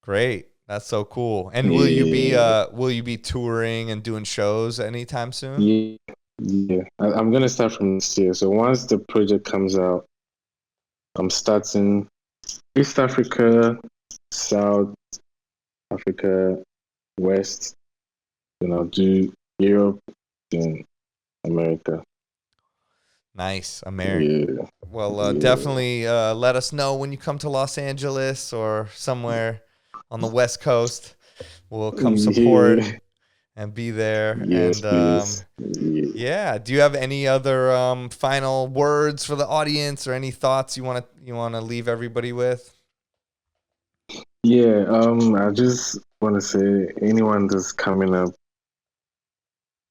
Great. That's so cool. And Yeah, will you be touring and doing shows anytime soon? yeah, Yeah, I'm gonna start from this year. So once the project comes out, I'm starting East Africa, South Africa, West. Then I'll do Europe, then America. Nice, America. Yeah, Well, yeah, definitely let us know when you come to Los Angeles or somewhere on the West Coast. We'll come support yeah. and be there. Yes, And please. Yeah. yeah, do you have any other final words for the audience or any thoughts you want to leave everybody with? Yeah, I just want to say anyone that's coming up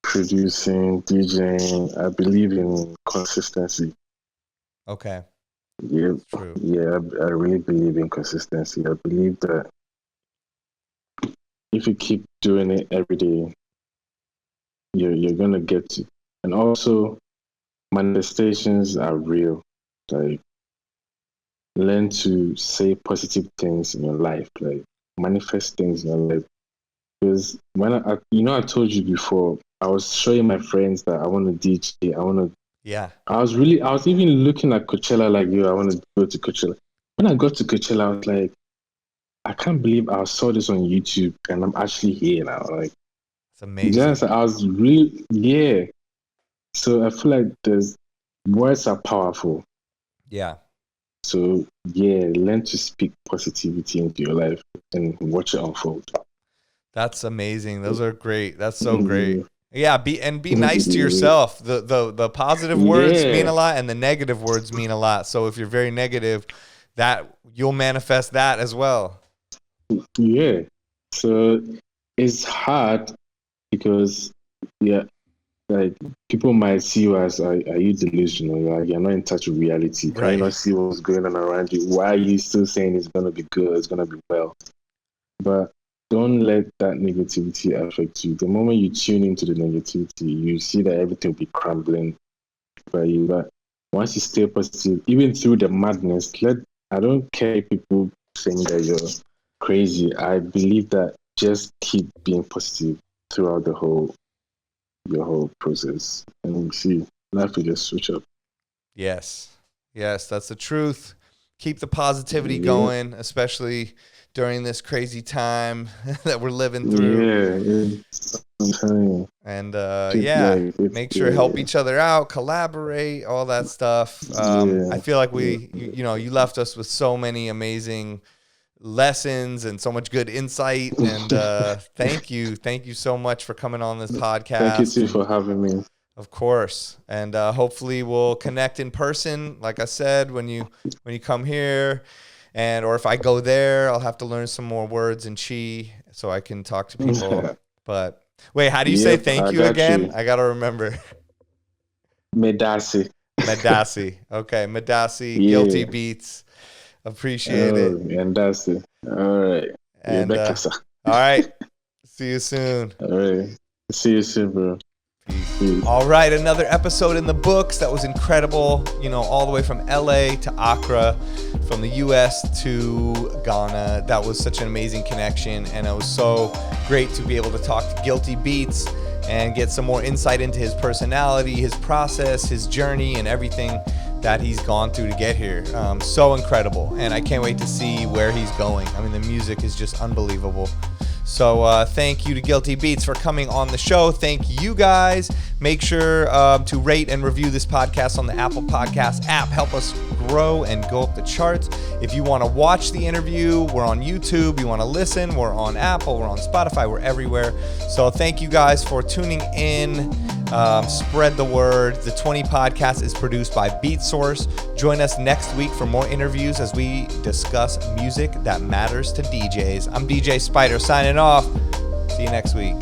producing, DJing, I believe in consistency. Okay, Yeah, true. yeah, I really believe in consistency. I believe that if you keep doing it every day, you're gonna get to. And also, manifestations are real. Like, learn to say positive things in your life. Like, manifest things in your life. Because when I told you before, I was showing my friends that I want to DJ. Yeah. I was even looking at Coachella like, yo, I want to go to Coachella. When I got to Coachella, I was like, I can't believe I saw this on YouTube and I'm actually here now. Like, It's amazing. I was really, yeah. So I feel like words are powerful. Yeah. So yeah, learn to speak positivity into your life and watch it unfold. That's amazing. Those are great. That's so great. Yeah. Yeah, be nice to yourself. The positive words mean a Yeah. lot and the negative words mean a lot. So if you're very negative, that you'll manifest that as well. Yeah. So it's hard because yeah, like people might see you as are you delusional? Like you're not in touch with reality. Can you Right. not see what's going on around you? Why are you still saying it's gonna be good, it's gonna be well? But don't let that negativity affect you. The moment you tune into the negativity, you see that everything will be crumbling by you. But once you stay positive, even through the madness, I don't care if people saying that you're crazy. I believe that just keep being positive throughout your whole process, and you see life will just switch up. Yes. Yes, that's the truth. Keep the positivity Yeah, going, especially during this crazy time that we're living through. yeah. I'm telling you, And yeah, like it's make sure to help each other out, collaborate, all that stuff. I yeah, feel like yeah. you left us with so many amazing lessons and so much good insight. And thank you so much for coming on this Thank you podcast. too And for having me. of course, and hopefully we'll connect in person. Like I said, when you come here, and or if I go there, I'll have to learn some more words in Chi so I can talk to people. But wait, how do you say Yep, thank I you got again? you. I gotta remember. Medasi. Madasi. Okay, Madasi. Guilty Yeah. Beats. Appreciate Oh, it. and that's it. All right. Yeah, And Becca. all right. See you soon. All right. See you soon, bro. Peace. Peace. All right, another episode in the books. That was incredible. All the way from LA to Accra, from the US to Ghana. That was such an amazing connection, and it was so great to be able to talk to GuiltyBeatz and get some more insight into his personality, his process, his journey, and everything that he's gone through to get here. So incredible, and I can't wait to see where he's going. I mean, the music is just unbelievable. So thank you to GuiltyBeatz for coming on the show. Thank you guys. Make sure to rate and review this podcast on the Apple Podcast app. Help us grow and go up the charts. If you want to watch the interview, we're on YouTube. You want to listen, we're on Apple, we're on Spotify, we're everywhere. So thank you guys for tuning in. Spread the word. The 20 podcast is produced by Beatsource. Join us next week for more interviews as we discuss music that matters to DJs. I'm DJ Spider signing off. See you next week.